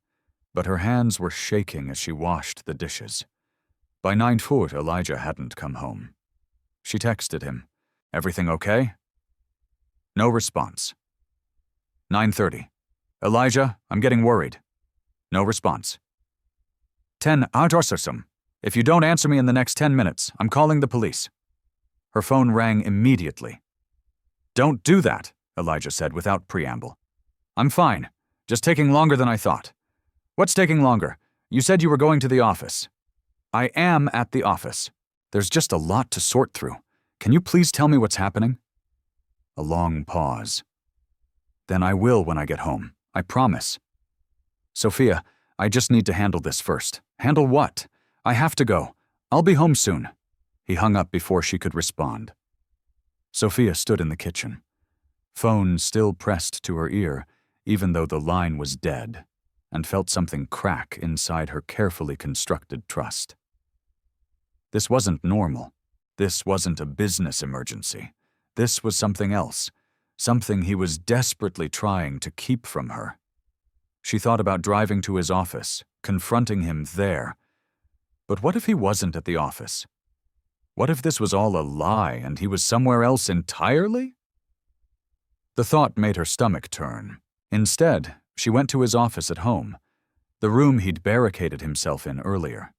but her hands were shaking as she washed the dishes. By 9:00, Elijah hadn't come home. She texted him, "Everything okay?" No response. 9:30. "Elijah, I'm getting worried." No response. 10 Adorsasum. "If you don't answer me in the next 10 minutes, I'm calling the police." Her phone rang immediately. "Don't do that," Elijah said without preamble. "I'm fine. Just taking longer than I thought." "What's taking longer? You said you were going to the office." "I am at the office. There's just a lot to sort through. Can you please tell me what's happening?" A long pause. Then I will when I get home. I promise. Sophia, I just need to handle this first. Handle what? I have to go. I'll be home soon. He hung up before she could respond. Sophia stood in the kitchen. Phone still pressed to her ear, even though the line was dead, and felt something crack inside her carefully constructed trust. This wasn't normal. This wasn't a business emergency. This was something else, something he was desperately trying to keep from her. She thought about driving to his office, confronting him there. But what if he wasn't at the office? What if this was all a lie and he was somewhere else entirely? The thought made her stomach turn. Instead, she went to his office at home, the room he'd barricaded himself in earlier.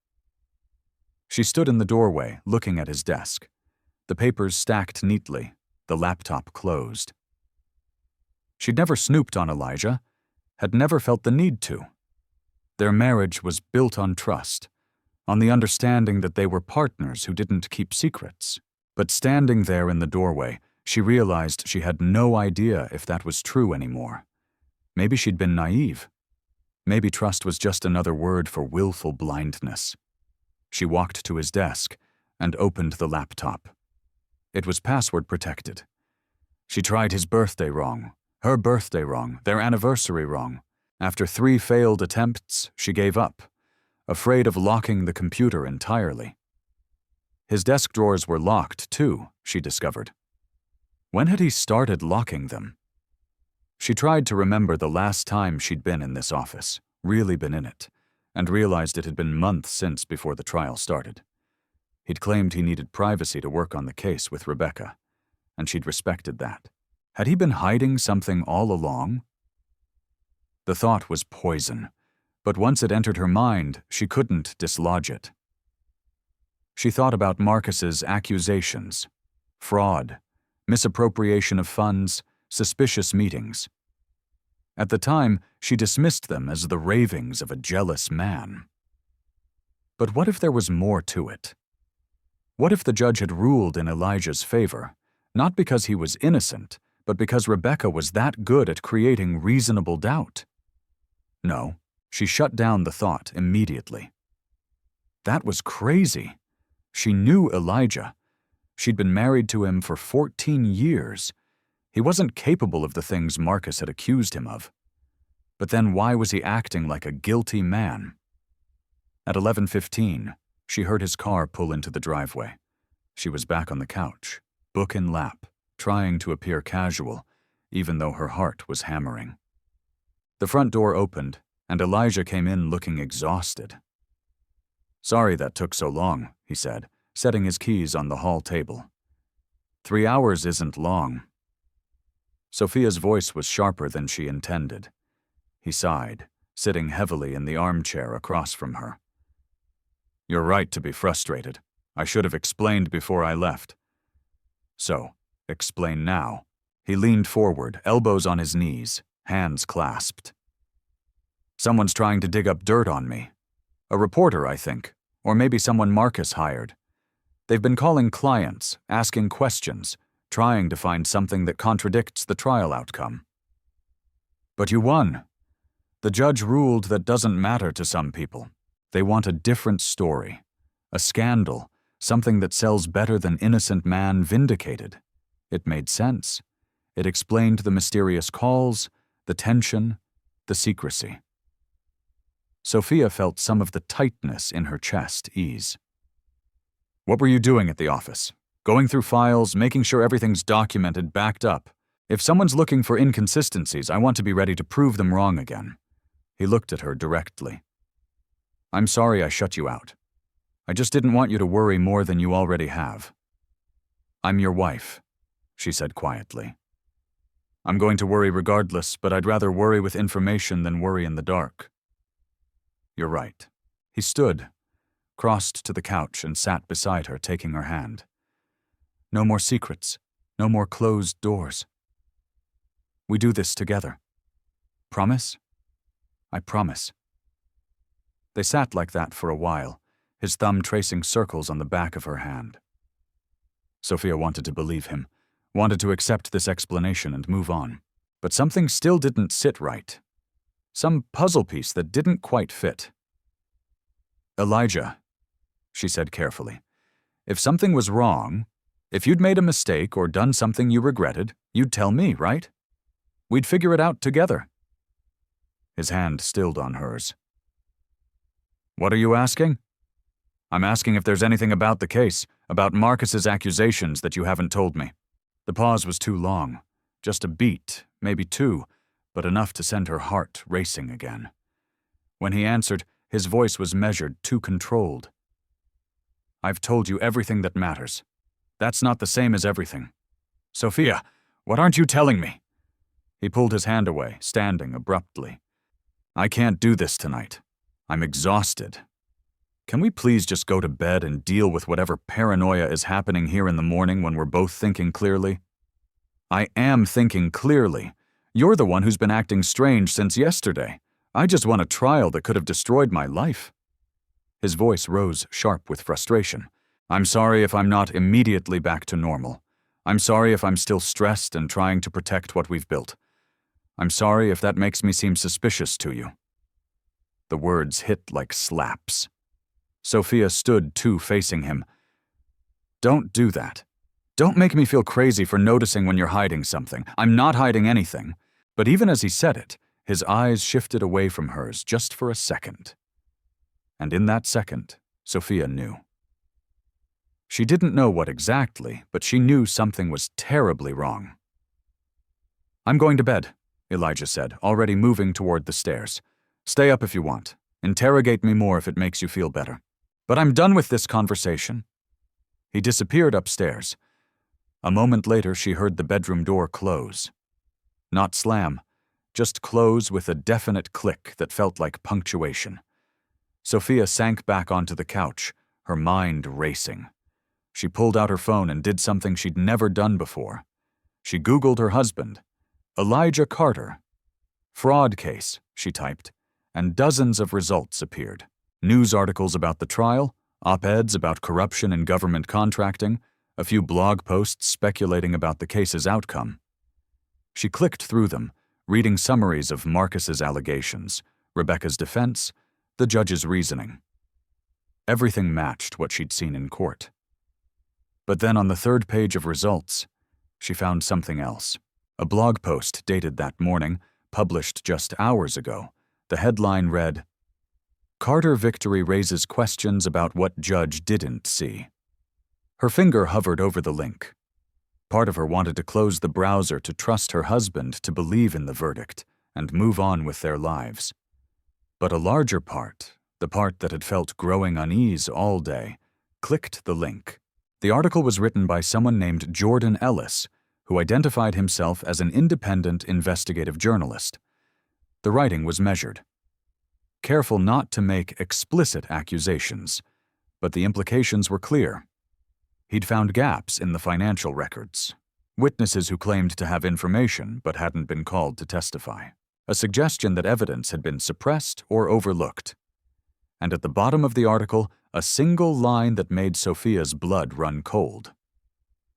She stood in the doorway, looking at his desk, the papers stacked neatly, the laptop closed. She'd never snooped on Elijah, had never felt the need to. Their marriage was built on trust, on the understanding that they were partners who didn't keep secrets. But standing there in the doorway, she realized she had no idea if that was true anymore. Maybe she'd been naive. Maybe trust was just another word for willful blindness. She walked to his desk and opened the laptop. It was password protected. She tried his birthday wrong, her birthday wrong, their anniversary wrong. After 3 failed attempts, she gave up, afraid of locking the computer entirely. His desk drawers were locked, too, she discovered. When had he started locking them? She tried to remember the last time she'd been in this office, really been in it, and realized it had been months since before the trial started. He'd claimed he needed privacy to work on the case with Rebecca, and she'd respected that. Had he been hiding something all along? The thought was poison, but once it entered her mind, she couldn't dislodge it. She thought about Marcus's accusations, fraud, misappropriation of funds, suspicious meetings. At the time, she dismissed them as the ravings of a jealous man. But what if there was more to it? What if the judge had ruled in Elijah's favor, not because he was innocent, but because Rebecca was that good at creating reasonable doubt? No, she shut down the thought immediately. That was crazy. She knew Elijah. She'd been married to him for 14 years. He wasn't capable of the things Marcus had accused him of. But then why was he acting like a guilty man? At 11:15, she heard his car pull into the driveway. She was back on the couch, book in lap, trying to appear casual, even though her heart was hammering. The front door opened, and Elijah came in looking exhausted. "Sorry that took so long," he said, setting his keys on the hall table. 3 hours isn't long." Sophia's voice was sharper than she intended. He sighed, sitting heavily in the armchair across from her. "You're right to be frustrated. I should have explained before I left." "So, explain now." He leaned forward, elbows on his knees, hands clasped. "Someone's trying to dig up dirt on me. A reporter, I think, or maybe someone Marcus hired. They've been calling clients, asking questions, trying to find something that contradicts the trial outcome." "But you won. The judge ruled that doesn't matter to some people. They want a different story, a scandal, something that sells better than innocent man vindicated." It made sense. It explained the mysterious calls, the tension, the secrecy. Sophia felt some of the tightness in her chest ease. "What were you doing at the office? Going through files, making sure everything's documented, backed up. If someone's looking for inconsistencies, I want to be ready to prove them wrong again." He looked at her directly. "I'm sorry I shut you out. I just didn't want you to worry more than you already have." "I'm your wife," she said quietly. "I'm going to worry regardless, but I'd rather worry with information than worry in the dark." "You're right." He stood, crossed to the couch and sat beside her, taking her hand. "No more secrets, no more closed doors. We do this together. Promise?" "I promise." They sat like that for a while, his thumb tracing circles on the back of her hand. Sophia wanted to believe him, wanted to accept this explanation and move on. But something still didn't sit right. Some puzzle piece that didn't quite fit. "Elijah," she said carefully, "if something was wrong, if you'd made a mistake or done something you regretted, you'd tell me, right? We'd figure it out together." His hand stilled on hers. "What are you asking?" "I'm asking if there's anything about the case, about Marcus's accusations that you haven't told me." The pause was too long. Just a beat, maybe two, but enough to send her heart racing again. When he answered, his voice was measured, too controlled. "I've told you everything that matters. That's not the same as everything. Sophia, what aren't you telling me?" He pulled his hand away, standing abruptly. "I can't do this tonight. I'm exhausted. Can we please just go to bed and deal with whatever paranoia is happening here in the morning when we're both thinking clearly?" "I am thinking clearly. You're the one who's been acting strange since yesterday. I just won a trial that could have destroyed my life." His voice rose sharp with frustration. "I'm sorry if I'm not immediately back to normal. I'm sorry if I'm still stressed and trying to protect what we've built. I'm sorry if that makes me seem suspicious to you." The words hit like slaps. Sophia stood too, facing him. "Don't do that. Don't make me feel crazy for noticing when you're hiding something. I'm not hiding anything." But even as he said it, his eyes shifted away from hers just for a second. And in that second, Sophia knew. She didn't know what exactly, but she knew something was terribly wrong. "I'm going to bed," Elijah said, already moving toward the stairs. "Stay up if you want. Interrogate me more if it makes you feel better. But I'm done with this conversation." He disappeared upstairs. A moment later, she heard the bedroom door close. Not slam, just close with a definite click that felt like punctuation. Sophia sank back onto the couch, her mind racing. She pulled out her phone and did something she'd never done before. She Googled her husband. "Elijah Carter. Fraud case," she typed, and dozens of results appeared. News articles about the trial, op-eds about corruption in government contracting, a few blog posts speculating about the case's outcome. She clicked through them, reading summaries of Marcus's allegations, Rebecca's defense, the judge's reasoning. Everything matched what she'd seen in court. But then on the third page of results, she found something else. A blog post dated that morning, published just hours ago. The headline read, "Carter victory raises questions about what judge didn't see." Her finger hovered over the link. Part of her wanted to close the browser to trust her husband to believe in the verdict and move on with their lives. But a larger part, the part that had felt growing unease all day, clicked the link. The article was written by someone named Jordan Ellis, who identified himself as an independent investigative journalist. The writing was measured. Careful not to make explicit accusations, but the implications were clear. He'd found gaps in the financial records, witnesses who claimed to have information but hadn't been called to testify, a suggestion that evidence had been suppressed or overlooked. And at the bottom of the article, a single line that made Sophia's blood run cold.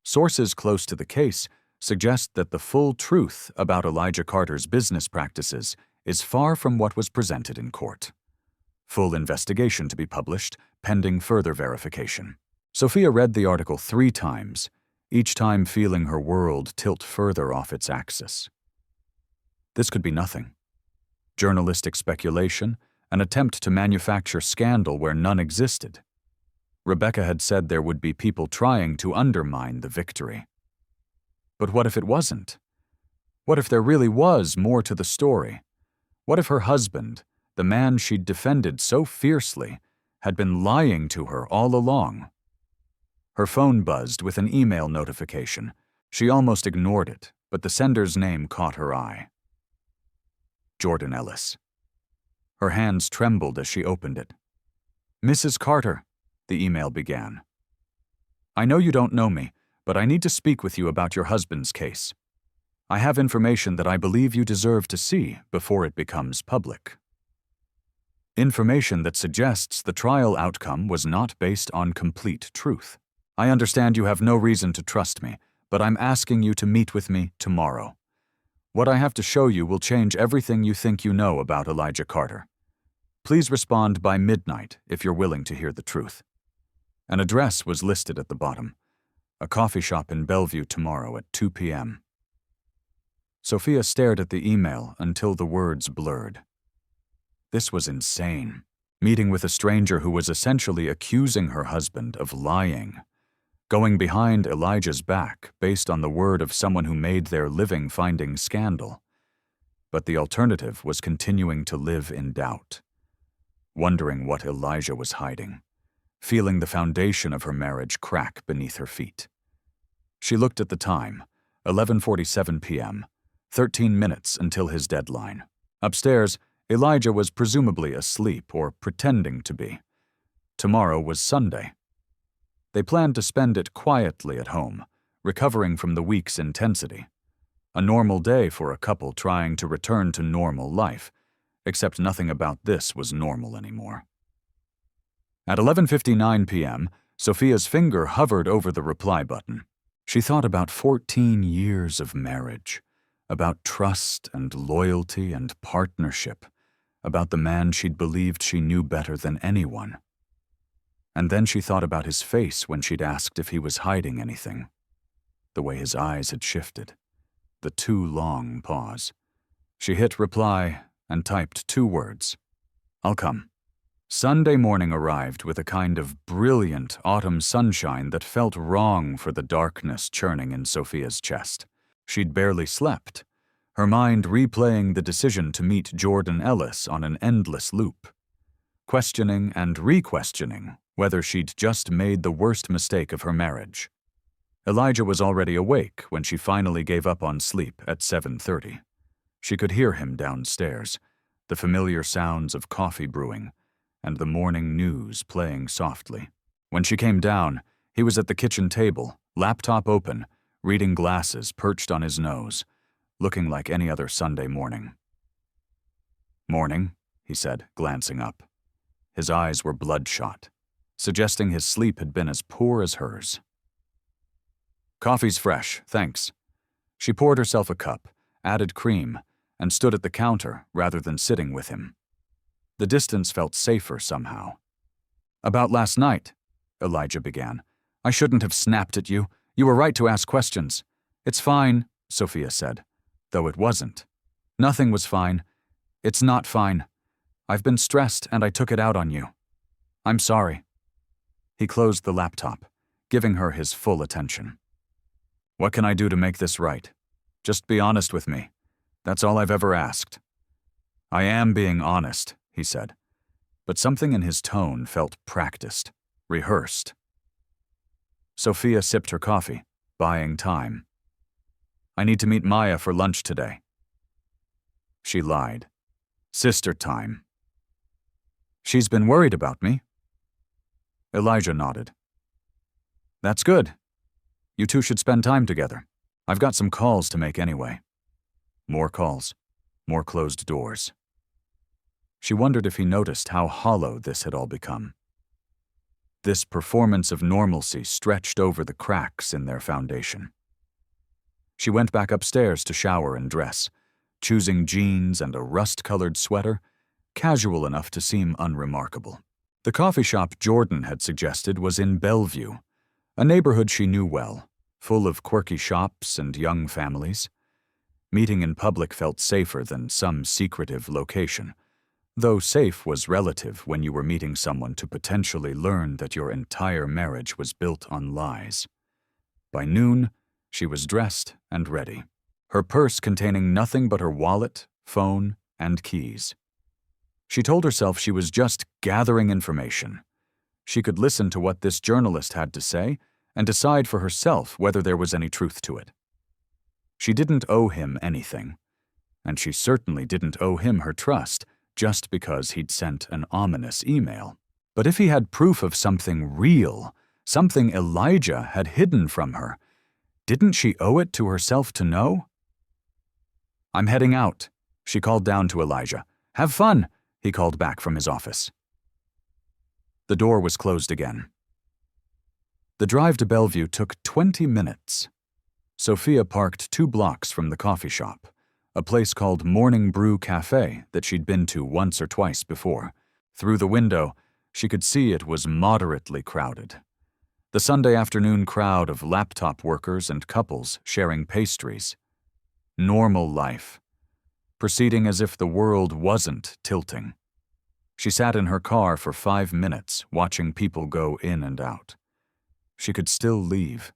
Sources close to the case suggest that the full truth about Elijah Carter's business practices is far from what was presented in court. Full investigation to be published, pending further verification. Sophia read the article 3 times, each time feeling her world tilt further off its axis. This could be nothing. Journalistic speculation, an attempt to manufacture scandal where none existed. Rebecca had said there would be people trying to undermine the victory. But what if it wasn't? What if there really was more to the story? What if her husband, the man she'd defended so fiercely, had been lying to her all along? Her phone buzzed with an email notification. She almost ignored it, but the sender's name caught her eye. Jordan Ellis. Her hands trembled as she opened it. "Mrs. Carter," the email began. "I know you don't know me, but I need to speak with you about your husband's case. I have information that I believe you deserve to see before it becomes public. Information that suggests the trial outcome was not based on complete truth. I understand you have no reason to trust me, but I'm asking you to meet with me tomorrow. What I have to show you will change everything you think you know about Elijah Carter. Please respond by midnight if you're willing to hear the truth." An address was listed at the bottom. A coffee shop in Bellevue tomorrow at 2 p.m. Sophia stared at the email until the words blurred. This was insane. Meeting with a stranger who was essentially accusing her husband of lying. Going behind Elijah's back based on the word of someone who made their living finding scandal. But the alternative was continuing to live in doubt. Wondering what Elijah was hiding. Feeling the foundation of her marriage crack beneath her feet. She looked at the time, 11:47 p.m., 13 minutes until his deadline. Upstairs, Elijah was presumably asleep or pretending to be. Tomorrow was Sunday. They planned to spend it quietly at home, recovering from the week's intensity. A normal day for a couple trying to return to normal life, except nothing about this was normal anymore. At 11:59 p.m., Sophia's finger hovered over the reply button. She thought about 14 years of marriage, about trust and loyalty and partnership, about the man she'd believed she knew better than anyone. And then she thought about his face when she'd asked if he was hiding anything. The way his eyes had shifted. The too long pause. She hit reply and typed 2 words. "I'll come." Sunday morning arrived with a kind of brilliant autumn sunshine that felt wrong for the darkness churning in Sophia's chest. She'd barely slept, her mind replaying the decision to meet Jordan Ellis on an endless loop, questioning and re-questioning whether she'd just made the worst mistake of her marriage. Elijah was already awake when she finally gave up on sleep at 7:30. She could hear him downstairs, the familiar sounds of coffee brewing, and the morning news playing softly. When she came down, he was at the kitchen table, laptop open, reading glasses perched on his nose, looking like any other Sunday morning. "Morning," he said, glancing up. His eyes were bloodshot, suggesting his sleep had been as poor as hers. "Coffee's fresh, thanks." She poured herself a cup, added cream, and stood at the counter rather than sitting with him. The distance felt safer somehow. "About last night," Elijah began. "I shouldn't have snapped at you. You were right to ask questions." "It's fine," Sophia said, though it wasn't. "Nothing was fine. It's not fine. I've been stressed and I took it out on you. I'm sorry." He closed the laptop, giving her his full attention. "What can I do to make this right? Just be honest with me. That's all I've ever asked." "I am being honest," he said, but something in his tone felt practiced, rehearsed. Sophia sipped her coffee, buying time. "I need to meet Maya for lunch today." She lied. "Sister time." "She's been worried about me." Elijah nodded. "That's good. You two should spend time together. I've got some calls to make anyway." More calls, more closed doors. She wondered if he noticed how hollow this had all become. This performance of normalcy stretched over the cracks in their foundation. She went back upstairs to shower and dress, choosing jeans and a rust-colored sweater, casual enough to seem unremarkable. The coffee shop Jordan had suggested was in Bellevue, a neighborhood she knew well, full of quirky shops and young families. Meeting in public felt safer than some secretive location, though safe was relative when you were meeting someone to potentially learn that your entire marriage was built on lies. By noon, she was dressed and ready, her purse containing nothing but her wallet, phone, and keys. She told herself she was just gathering information. She could listen to what this journalist had to say and decide for herself whether there was any truth to it. She didn't owe him anything, and she certainly didn't owe him her trust just because he'd sent an ominous email. But if he had proof of something real, something Elijah had hidden from her, didn't she owe it to herself to know? "I'm heading out," she called down to Elijah. "Have fun," he called back from his office. The door was closed again. The drive to Bellevue took 20 minutes. Sophia parked 2 blocks from the coffee shop, a place called Morning Brew Cafe that she'd been to once or twice before. Through the window, she could see it was moderately crowded. The Sunday afternoon crowd of laptop workers and couples sharing pastries. Normal life, proceeding as if the world wasn't tilting. She sat in her car for 5 minutes, watching people go in and out. She could still leave,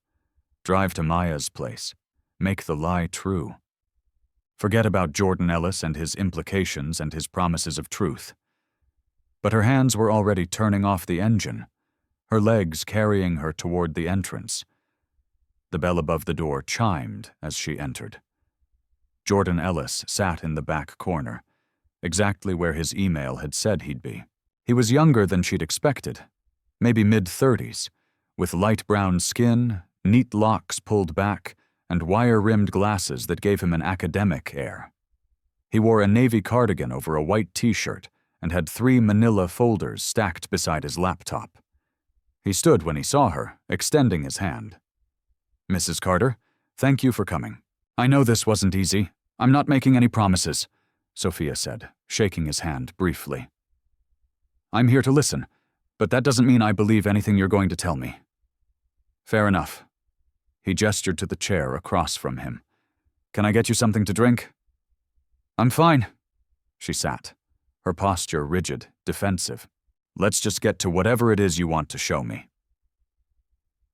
drive to Maya's place, make the lie true. Forget about Jordan Ellis and his implications and his promises of truth. But her hands were already turning off the engine, her legs carrying her toward the entrance. The bell above the door chimed as she entered. Jordan Ellis sat in the back corner, exactly where his email had said he'd be. He was younger than she'd expected, maybe mid-30s, with light brown skin, neat locks pulled back, and wire-rimmed glasses that gave him an academic air. He wore a navy cardigan over a white t-shirt and had 3 manila folders stacked beside his laptop. He stood when he saw her, extending his hand. "Mrs. Carter, thank you for coming. I know this wasn't easy. I'm not making any promises," Sophia said, shaking his hand briefly. "I'm here to listen, but that doesn't mean I believe anything you're going to tell me." "Fair enough." He gestured to the chair across from him. "Can I get you something to drink?" "I'm fine." She sat, her posture rigid, defensive. "Let's just get to whatever it is you want to show me."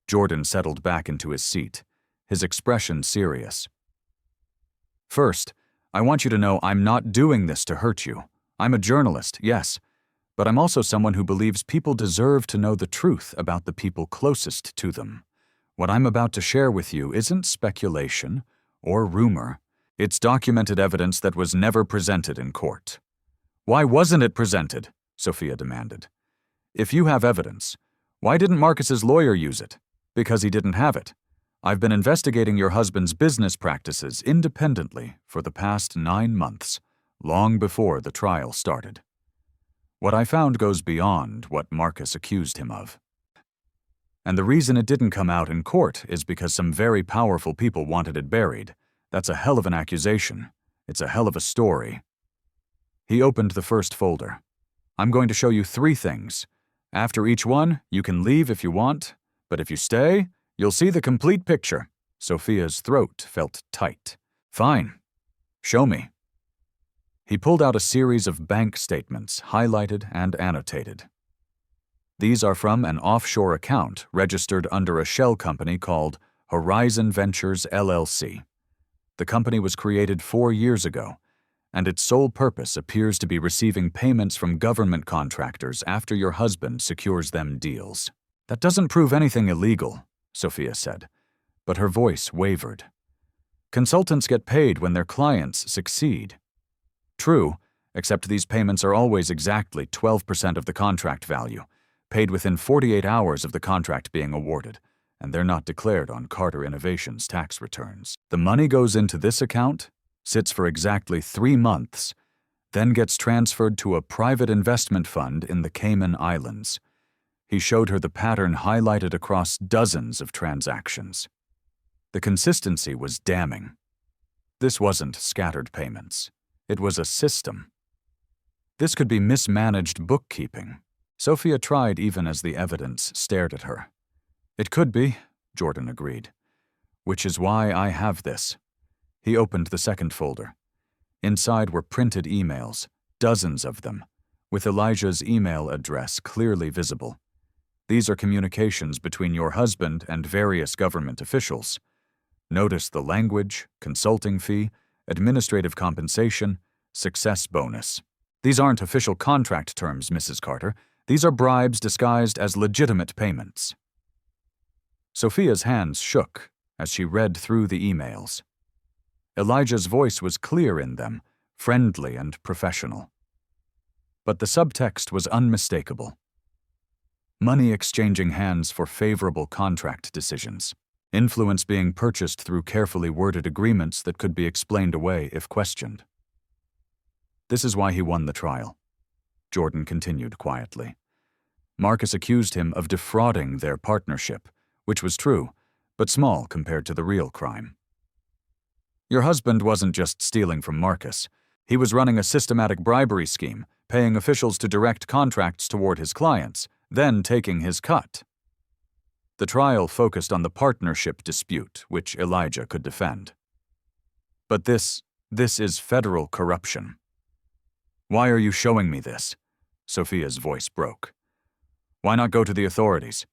Jordan settled back into his seat, his expression serious. "First, I want you to know I'm not doing this to hurt you. I'm a journalist, yes, but I'm also someone who believes people deserve to know the truth about the people closest to them. What I'm about to share with you isn't speculation or rumor. It's documented evidence that was never presented in court." "Why wasn't it presented?" Sophia demanded. "If you have evidence, why didn't Marcus's lawyer use it?" "Because he didn't have it. I've been investigating your husband's business practices independently for the past 9 months, long before the trial started. What I found goes beyond what Marcus accused him of. And the reason it didn't come out in court is because some very powerful people wanted it buried. That's a hell of an accusation. It's a hell of a story." He opened the first folder. "I'm going to show you 3 things. After each one, you can leave if you want, but if you stay, you'll see the complete picture." Sophia's throat felt tight. "Fine. Show me." He pulled out a series of bank statements, highlighted and annotated. These are from an offshore account registered under a shell company called Horizon Ventures LLC. The company was created 4 years ago, and its sole purpose appears to be receiving payments from government contractors after your husband secures them deals. "That doesn't prove anything illegal," Sophia said, but her voice wavered. "Consultants get paid when their clients succeed." "True, except these payments are always exactly 12% of the contract value, paid within 48 hours of the contract being awarded, and they're not declared on Carter Innovations tax returns. The money goes into this account, sits for exactly 3 months, then gets transferred to a private investment fund in the Cayman Islands." He showed her the pattern highlighted across dozens of transactions. The consistency was damning. This wasn't scattered payments. It was a system. This could be mismanaged bookkeeping. Sophia tried even as the evidence stared at her. "It could be," Jordan agreed. "Which is why I have this." He opened the second folder. Inside were printed emails, dozens of them, with Elijah's email address clearly visible. "These are communications between your husband and various government officials. Notice the language, consulting fee, administrative compensation, success bonus. These aren't official contract terms, Mrs. Carter. These are bribes disguised as legitimate payments." Sophia's hands shook as she read through the emails. Elijah's voice was clear in them, friendly and professional. But the subtext was unmistakable. Money exchanging hands for favorable contract decisions. Influence being purchased through carefully worded agreements that could be explained away if questioned. "This is why he won the trial," Jordan continued quietly. "Marcus accused him of defrauding their partnership, which was true, but small compared to the real crime. Your husband wasn't just stealing from Marcus. He was running a systematic bribery scheme, paying officials to direct contracts toward his clients, then taking his cut. The trial focused on the partnership dispute, which Elijah could defend. But this is federal corruption. Why are you showing me this? Sophia's voice broke. Why not go to the authorities?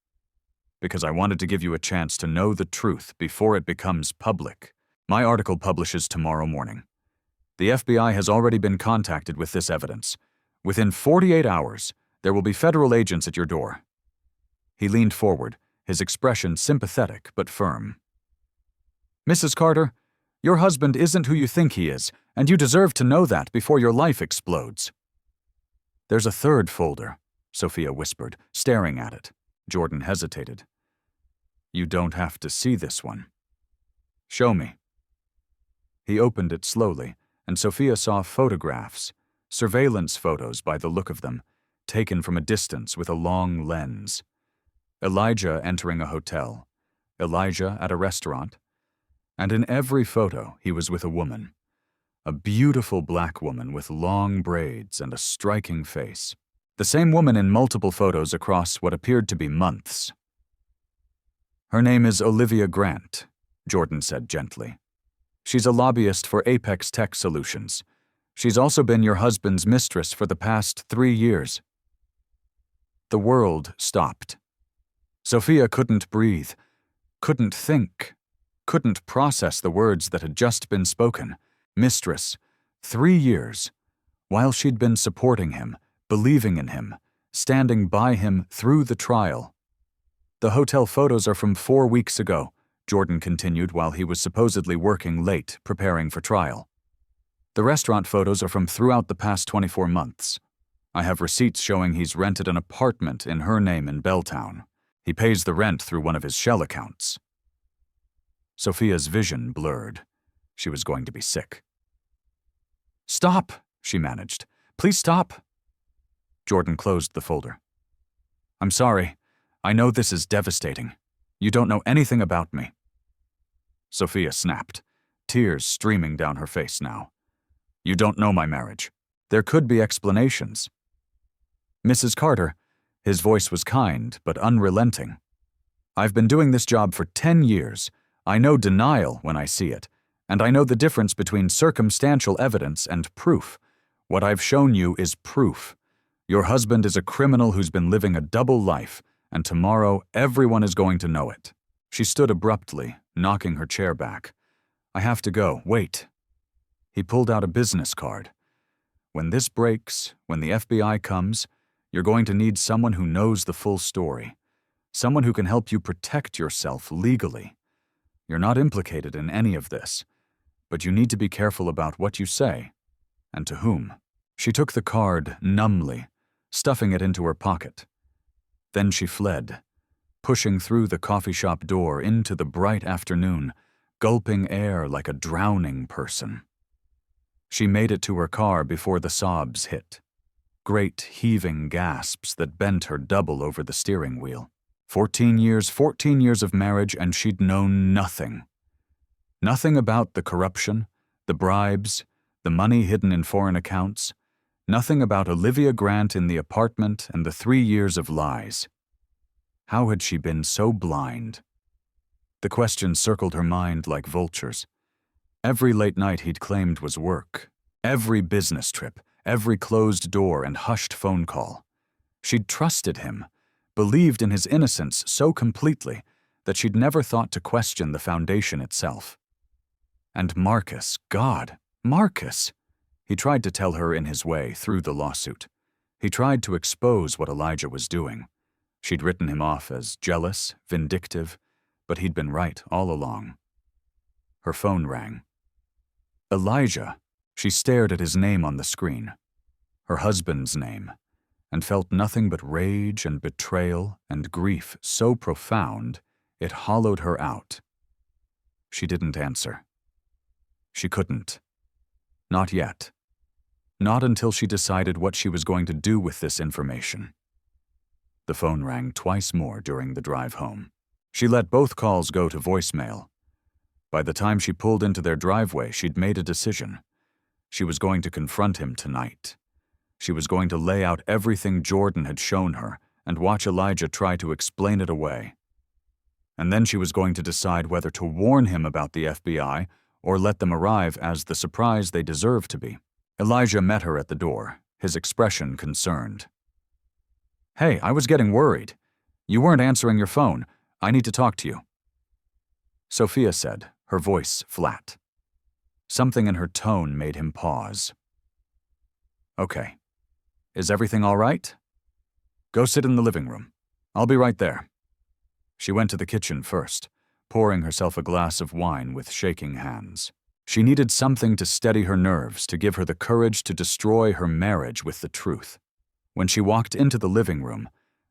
Because I wanted to give you a chance to know the truth before it becomes public. My article publishes tomorrow morning. The FBI has already been contacted with this evidence. Within 48 hours, there will be federal agents at your door. He leaned forward, his expression sympathetic but firm. Mrs. Carter, your husband isn't who you think he is, and you deserve to know that before your life explodes. There's a third folder, Sophia whispered, staring at it. Jordan hesitated. You don't have to see this one. Show me. He opened it slowly, and Sophia saw photographs, surveillance photos by the look of them, taken from a distance with a long lens. Elijah entering a hotel, Elijah at a restaurant, and in every photo he was with a woman. A beautiful black woman with long braids and a striking face. The same woman in multiple photos across what appeared to be months. Her name is Olivia Grant, Jordan said gently. She's a lobbyist for Apex Tech Solutions. She's also been your husband's mistress for the past 3 years. The world stopped. Sophia couldn't breathe, couldn't think, couldn't process the words that had just been spoken. Mistress, 3 years, while she'd been supporting him, believing in him, standing by him through the trial. The hotel photos are from 4 weeks ago, Jordan continued while he was supposedly working late, preparing for trial. The restaurant photos are from throughout the past 24 months. I have receipts showing he's rented an apartment in her name in Belltown. He pays the rent through one of his Shell accounts. Sophia's vision blurred. She was going to be sick. Stop, she managed. Please stop. Jordan closed the folder. I'm sorry. I know this is devastating. You don't know anything about me. Sophia snapped, tears streaming down her face now. You don't know my marriage. There could be explanations. Mrs. Carter, his voice was kind but unrelenting. I've been doing this job for 10 years. I know denial when I see it, and I know the difference between circumstantial evidence and proof. What I've shown you is proof. Your husband is a criminal who's been living a double life, and tomorrow everyone is going to know it. She stood abruptly, knocking her chair back. I have to go. Wait. He pulled out a business card. When this breaks, when the FBI comes, you're going to need someone who knows the full story. Someone who can help you protect yourself legally. You're not implicated in any of this, but you need to be careful about what you say, and to whom. She took the card numbly, stuffing it into her pocket. Then she fled, pushing through the coffee shop door into the bright afternoon, gulping air like a drowning person. She made it to her car before the sobs hit. Great heaving gasps that bent her double over the steering wheel. 14 years of marriage, and she'd known nothing. Nothing about the corruption, the bribes, the money hidden in foreign accounts. Nothing about Olivia Grant in the apartment and the 3 years of lies. How had she been so blind? The questions circled her mind like vultures. Every late night he'd claimed was work. Every business trip, every closed door and hushed phone call. She'd trusted him, believed in his innocence so completely that she'd never thought to question the foundation itself. And Marcus, God, Marcus! He tried to tell her in his way through the lawsuit. He tried to expose what Elijah was doing. She'd written him off as jealous, vindictive, but he'd been right all along. Her phone rang. Elijah. She stared at his name on the screen, her husband's name, and felt nothing but rage and betrayal and grief so profound it hollowed her out. She didn't answer. She couldn't. Not yet. Not until she decided what she was going to do with this information. The phone rang twice more during the drive home. She let both calls go to voicemail. By the time she pulled into their driveway, she'd made a decision. She was going to confront him tonight. She was going to lay out everything Jordan had shown her and watch Elijah try to explain it away. And then she was going to decide whether to warn him about the FBI or let them arrive as the surprise they deserved to be. Elijah met her at the door, his expression concerned. "Hey, I was getting worried. You weren't answering your phone. I need to talk to you." Sophia said, her voice flat. Something in her tone made him pause. "Okay. Is everything all right? Go sit in the living room. I'll be right there." She went to the kitchen first, pouring herself a glass of wine with shaking hands. She needed something to steady her nerves, to give her the courage to destroy her marriage with the truth. When she walked into the living room,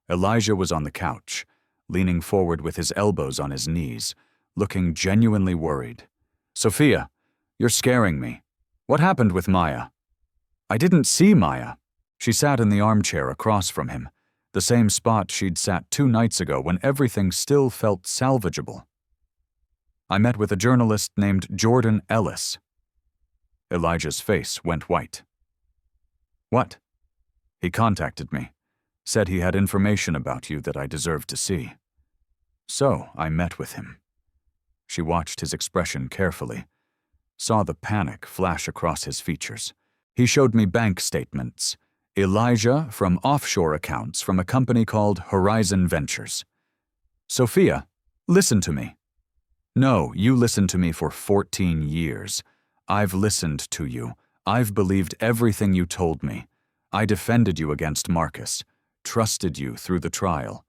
Elijah was on the couch, leaning forward with his elbows on his knees, looking genuinely worried. "Sophia, you're scaring me. What happened with Maya?" "I didn't see Maya." She sat in the armchair across from him, the same spot she'd sat 2 nights ago when everything still felt salvageable. "I met with a journalist named Jordan Ellis." Elijah's face went white. "What?" "He contacted me, said he had information about you that I deserved to see. So I met with him." She watched his expression carefully, saw the panic flash across his features. "He showed me bank statements. Elijah from offshore accounts from a company called Horizon Ventures." "Sophia, listen to me." "No, you listened to me for 14 years. I've listened to you. I've believed everything you told me. I defended you against Marcus, trusted you through the trial,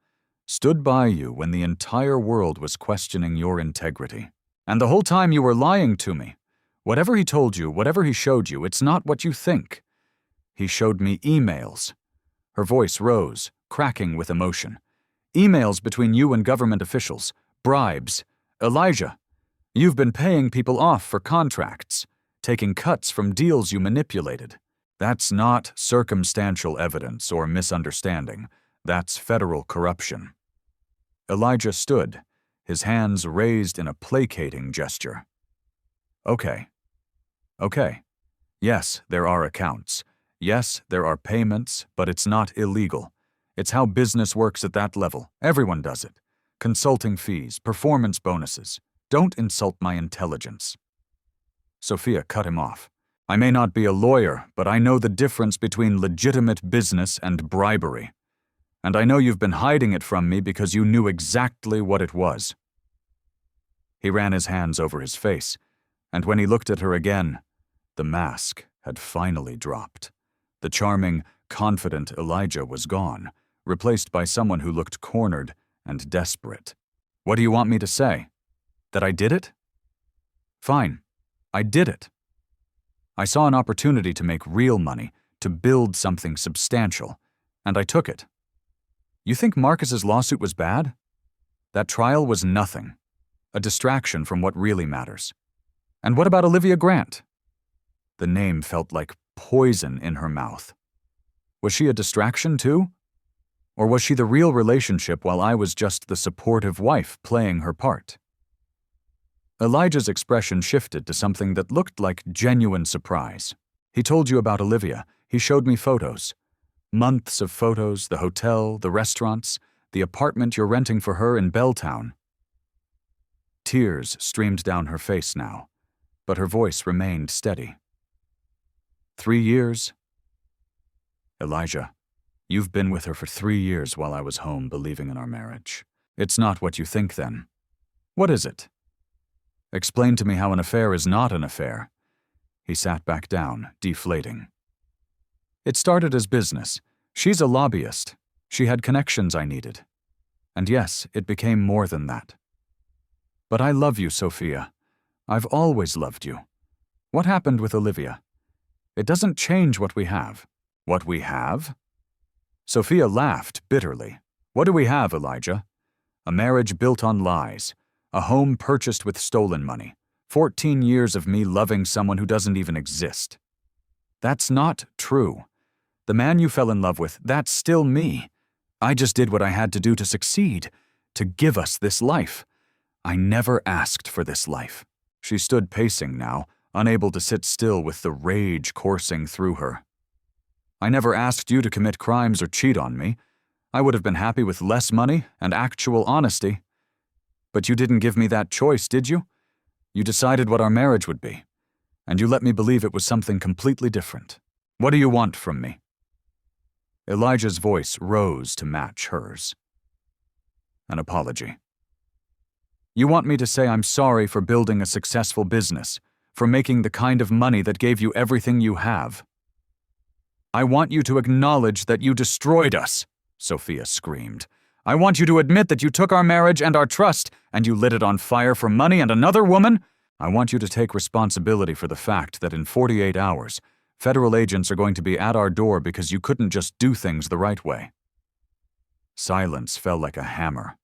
stood by you when the entire world was questioning your integrity. And the whole time you were lying to me. Whatever he told you, whatever he showed you, it's not what you think. He showed me emails." Her voice rose, cracking with emotion. "Emails between you and government officials, bribes. Elijah, you've been paying people off for contracts, taking cuts from deals you manipulated. That's not circumstantial evidence or misunderstanding. That's federal corruption." Elijah stood, his hands raised in a placating gesture. Okay. Yes, there are accounts. Yes, there are payments, but it's not illegal. It's how business works at that level. Everyone does it. Consulting fees, performance bonuses. Don't insult my intelligence." Sophia cut him off. "I may not be a lawyer, but I know the difference between legitimate business and bribery. And I know you've been hiding it from me because you knew exactly what it was." He ran his hands over his face, and when he looked at her again, the mask had finally dropped. The charming, confident Elijah was gone, replaced by someone who looked cornered and desperate. "What do you want me to say? That I did it? Fine, I did it. I saw an opportunity to make real money, to build something substantial, and I took it. You think Marcus's lawsuit was bad? That trial was nothing, a distraction from what really matters. And what about Olivia Grant?" The name felt like poison in her mouth. Was she a distraction too? Or was she the real relationship while I was just the supportive wife playing her part? Elijah's expression shifted to something that looked like genuine surprise. "He told you about Olivia. He showed me photos. Months of photos, the hotel, the restaurants, the apartment you're renting for her in Belltown." Tears streamed down her face now, but her voice remained steady. 3 years? "Elijah, you've been with her for 3 years while I was home believing in our marriage. It's not what you think then. What is it? Explain to me how an affair is not an affair." He sat back down, deflating. "It started as business. She's a lobbyist. She had connections I needed. And yes, it became more than that. But I love you, Sophia. I've always loved you. What happened with Olivia? It doesn't change what we have." "What we have?" Sophia laughed bitterly. "What do we have, Elijah? A marriage built on lies. A home purchased with stolen money. 14 years of me loving someone who doesn't even exist. That's not true. The man you fell in love with, that's still me. I just did what I had to do to succeed, to give us this life. I never asked for this life. She stood pacing now, unable to sit still with the rage coursing through her. I never asked you to commit crimes or cheat on me. I would have been happy with less money and actual honesty. But you didn't give me that choice, did you? You decided what our marriage would be, and you let me believe it was something completely different. What do you want from me?" Elijah's voice rose to match hers. "An apology. You want me to say I'm sorry for building a successful business, for making the kind of money that gave you everything you have. I want you to acknowledge that you destroyed us," Sophia screamed. "I want you to admit that you took our marriage and our trust, and you lit it on fire for money and another woman. I want you to take responsibility for the fact that in 48 hours, federal agents are going to be at our door because you couldn't just do things the right way." Silence fell like a hammer.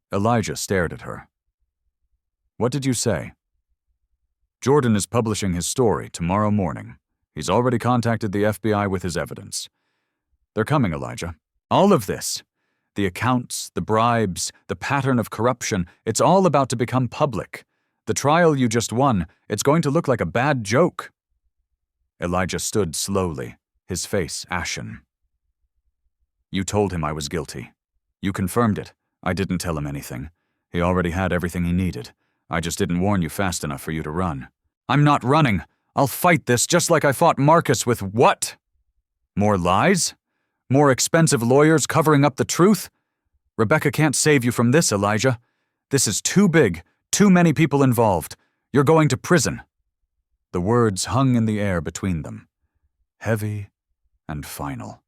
Elijah stared at her. "What did you say?" "Jordan is publishing his story tomorrow morning. He's already contacted the FBI with his evidence. They're coming, Elijah. All of this, the accounts, the bribes, the pattern of corruption, it's all about to become public. The trial you just won, it's going to look like a bad joke." Elijah stood slowly, his face ashen. "You told him I was guilty. You confirmed it. I didn't tell him anything. He already had everything he needed. I just didn't warn you fast enough for you to run." "I'm not running. I'll fight this just like I fought Marcus with what? More lies? More expensive lawyers covering up the truth? Rebecca can't save you from this, Elijah. This is too big, too many people involved. You're going to prison." The words hung in the air between them, heavy and final.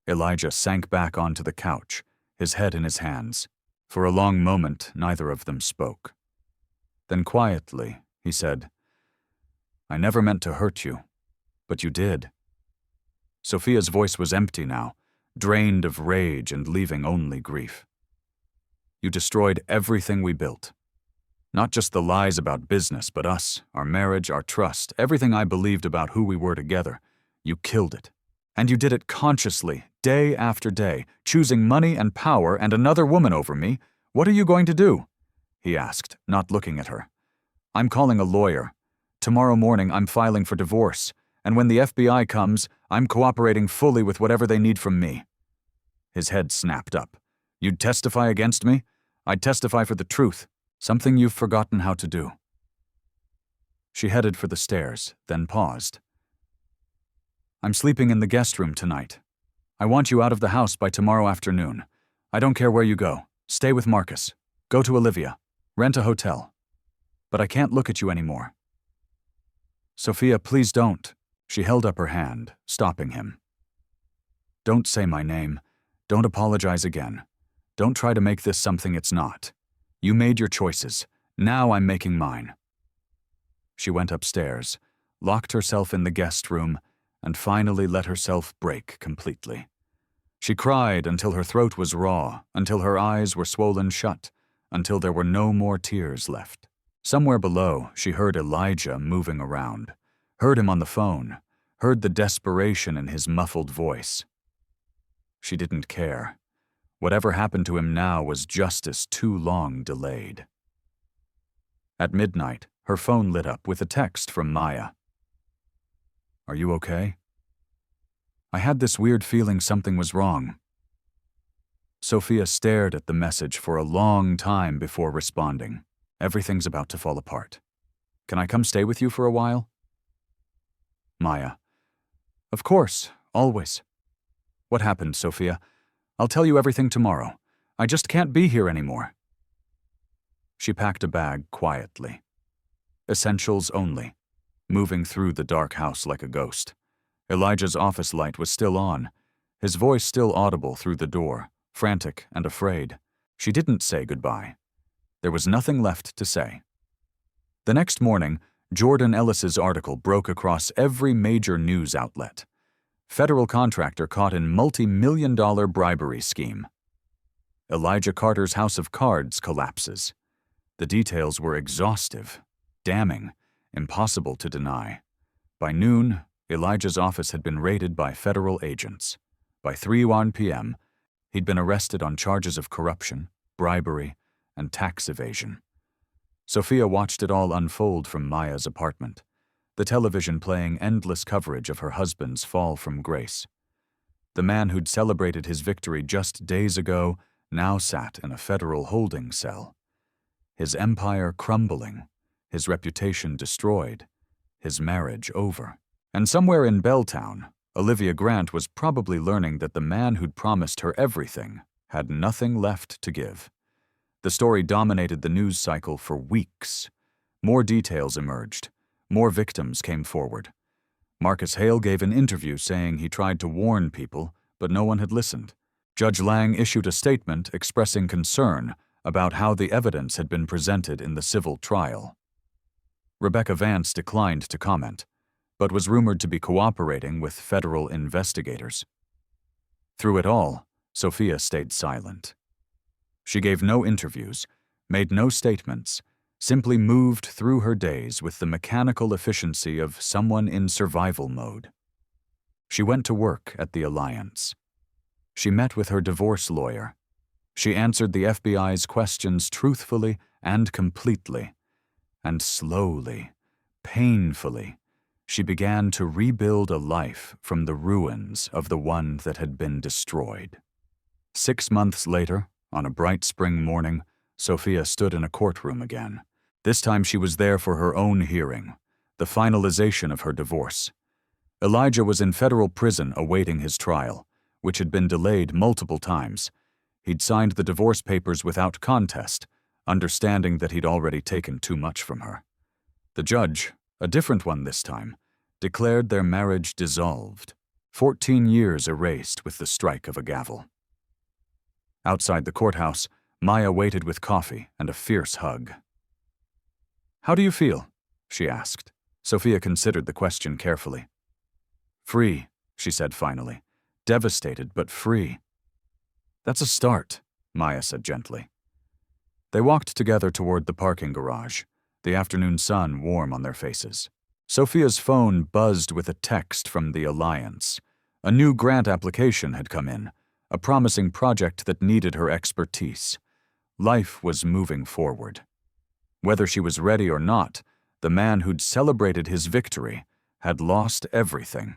Elijah sank back onto the couch, his head in his hands. For a long moment, neither of them spoke. Then quietly, he said, "I never meant to hurt you, but you did." Sophia's voice was empty now, drained of rage and leaving only grief. "You destroyed everything we built. Not just the lies about business, but us, our marriage, our trust, everything I believed about who we were together. You killed it. And you did it consciously, day after day, choosing money and power and another woman over me. What are you going to do?" he asked, not looking at her. "I'm calling a lawyer. Tomorrow morning I'm filing for divorce, and when the FBI comes, I'm cooperating fully with whatever they need from me." His head snapped up. "You'd testify against me? I'd testify for the truth, something you've forgotten how to do." She headed for the stairs, then paused. "I'm sleeping in the guest room tonight. I want you out of the house by tomorrow afternoon. I don't care where you go. Stay with Marcus. Go to Olivia. Rent a hotel. But I can't look at you anymore." "Sophia, please don't." She held up her hand, stopping him. "Don't say my name. Don't apologize again. Don't try to make this something it's not. You made your choices. Now I'm making mine." She went upstairs, locked herself in the guest room, and finally let herself break completely. She cried until her throat was raw, until her eyes were swollen shut, until there were no more tears left. Somewhere below, she heard Elijah moving around, heard him on the phone, heard the desperation in his muffled voice. She didn't care. Whatever happened to him now was justice too long delayed. At midnight, her phone lit up with a text from Maya. "Are you okay? I had this weird feeling something was wrong." Sophia stared at the message for a long time before responding. "Everything's about to fall apart. Can I come stay with you for a while?" Maya. "Of course, always." "What happened, Sophia? I'll tell you everything tomorrow. I just can't be here anymore." She packed a bag quietly. Essentials only, moving through the dark house like a ghost. Elijah's office light was still on, his voice still audible through the door, frantic and afraid. She didn't say goodbye. There was nothing left to say. The next morning, Jordan Ellis's article broke across every major news outlet. Federal contractor caught in multi-million-dollar bribery scheme. Elijah Carter's house of cards collapses. The details were exhaustive, damning, impossible to deny. By noon, Elijah's office had been raided by federal agents. By 3:01 p.m., he'd been arrested on charges of corruption, bribery, and tax evasion. Sophia watched it all unfold from Maya's apartment, the television playing endless coverage of her husband's fall from grace. The man who'd celebrated his victory just days ago now sat in a federal holding cell. His empire crumbling, his reputation destroyed, his marriage over. And somewhere in Belltown, Olivia Grant was probably learning that the man who'd promised her everything had nothing left to give. The story dominated the news cycle for weeks. More details emerged. More victims came forward. Marcus Hale gave an interview saying he tried to warn people, but no one had listened. Judge Lang issued a statement expressing concern about how the evidence had been presented in the civil trial. Rebecca Vance declined to comment, but was rumored to be cooperating with federal investigators. Through it all, Sophia stayed silent. She gave no interviews, made no statements, simply moved through her days with the mechanical efficiency of someone in survival mode. She went to work at the Alliance. She met with her divorce lawyer. She answered the FBI's questions truthfully and completely. And slowly, painfully, she began to rebuild a life from the ruins of the one that had been destroyed. 6 months later, on a bright spring morning, Sophia stood in a courtroom again. This time she was there for her own hearing, the finalization of her divorce. Elijah was in federal prison awaiting his trial, which had been delayed multiple times. He'd signed the divorce papers without contest, understanding that he'd already taken too much from her. The judge, a different one this time, declared their marriage dissolved, 14 years erased with the strike of a gavel. Outside the courthouse, Maya waited with coffee and a fierce hug. "How do you feel?" she asked. Sophia considered the question carefully. "Free," she said finally. "Devastated, but free." "That's a start," Maya said gently. They walked together toward the parking garage, the afternoon sun warm on their faces. Sophia's phone buzzed with a text from the Alliance. A new grant application had come in, a promising project that needed her expertise. Life was moving forward. Whether she was ready or not, the man who'd celebrated his victory had lost everything.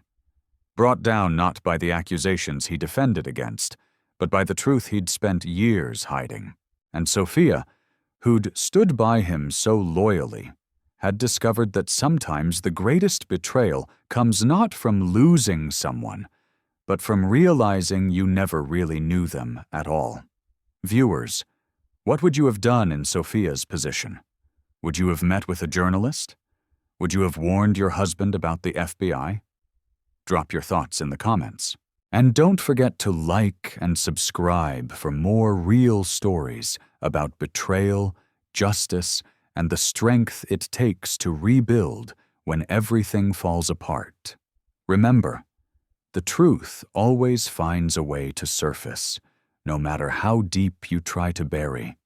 Brought down not by the accusations he defended against, but by the truth he'd spent years hiding. And Sophia, who'd stood by him so loyally, had discovered that sometimes the greatest betrayal comes not from losing someone, but from realizing you never really knew them at all. Viewers, what would you have done in Sophia's position? Would you have met with a journalist? Would you have warned your husband about the FBI? Drop your thoughts in the comments. And don't forget to like and subscribe for more real stories about betrayal, justice, and the strength it takes to rebuild when everything falls apart. Remember, the truth always finds a way to surface, no matter how deep you try to bury.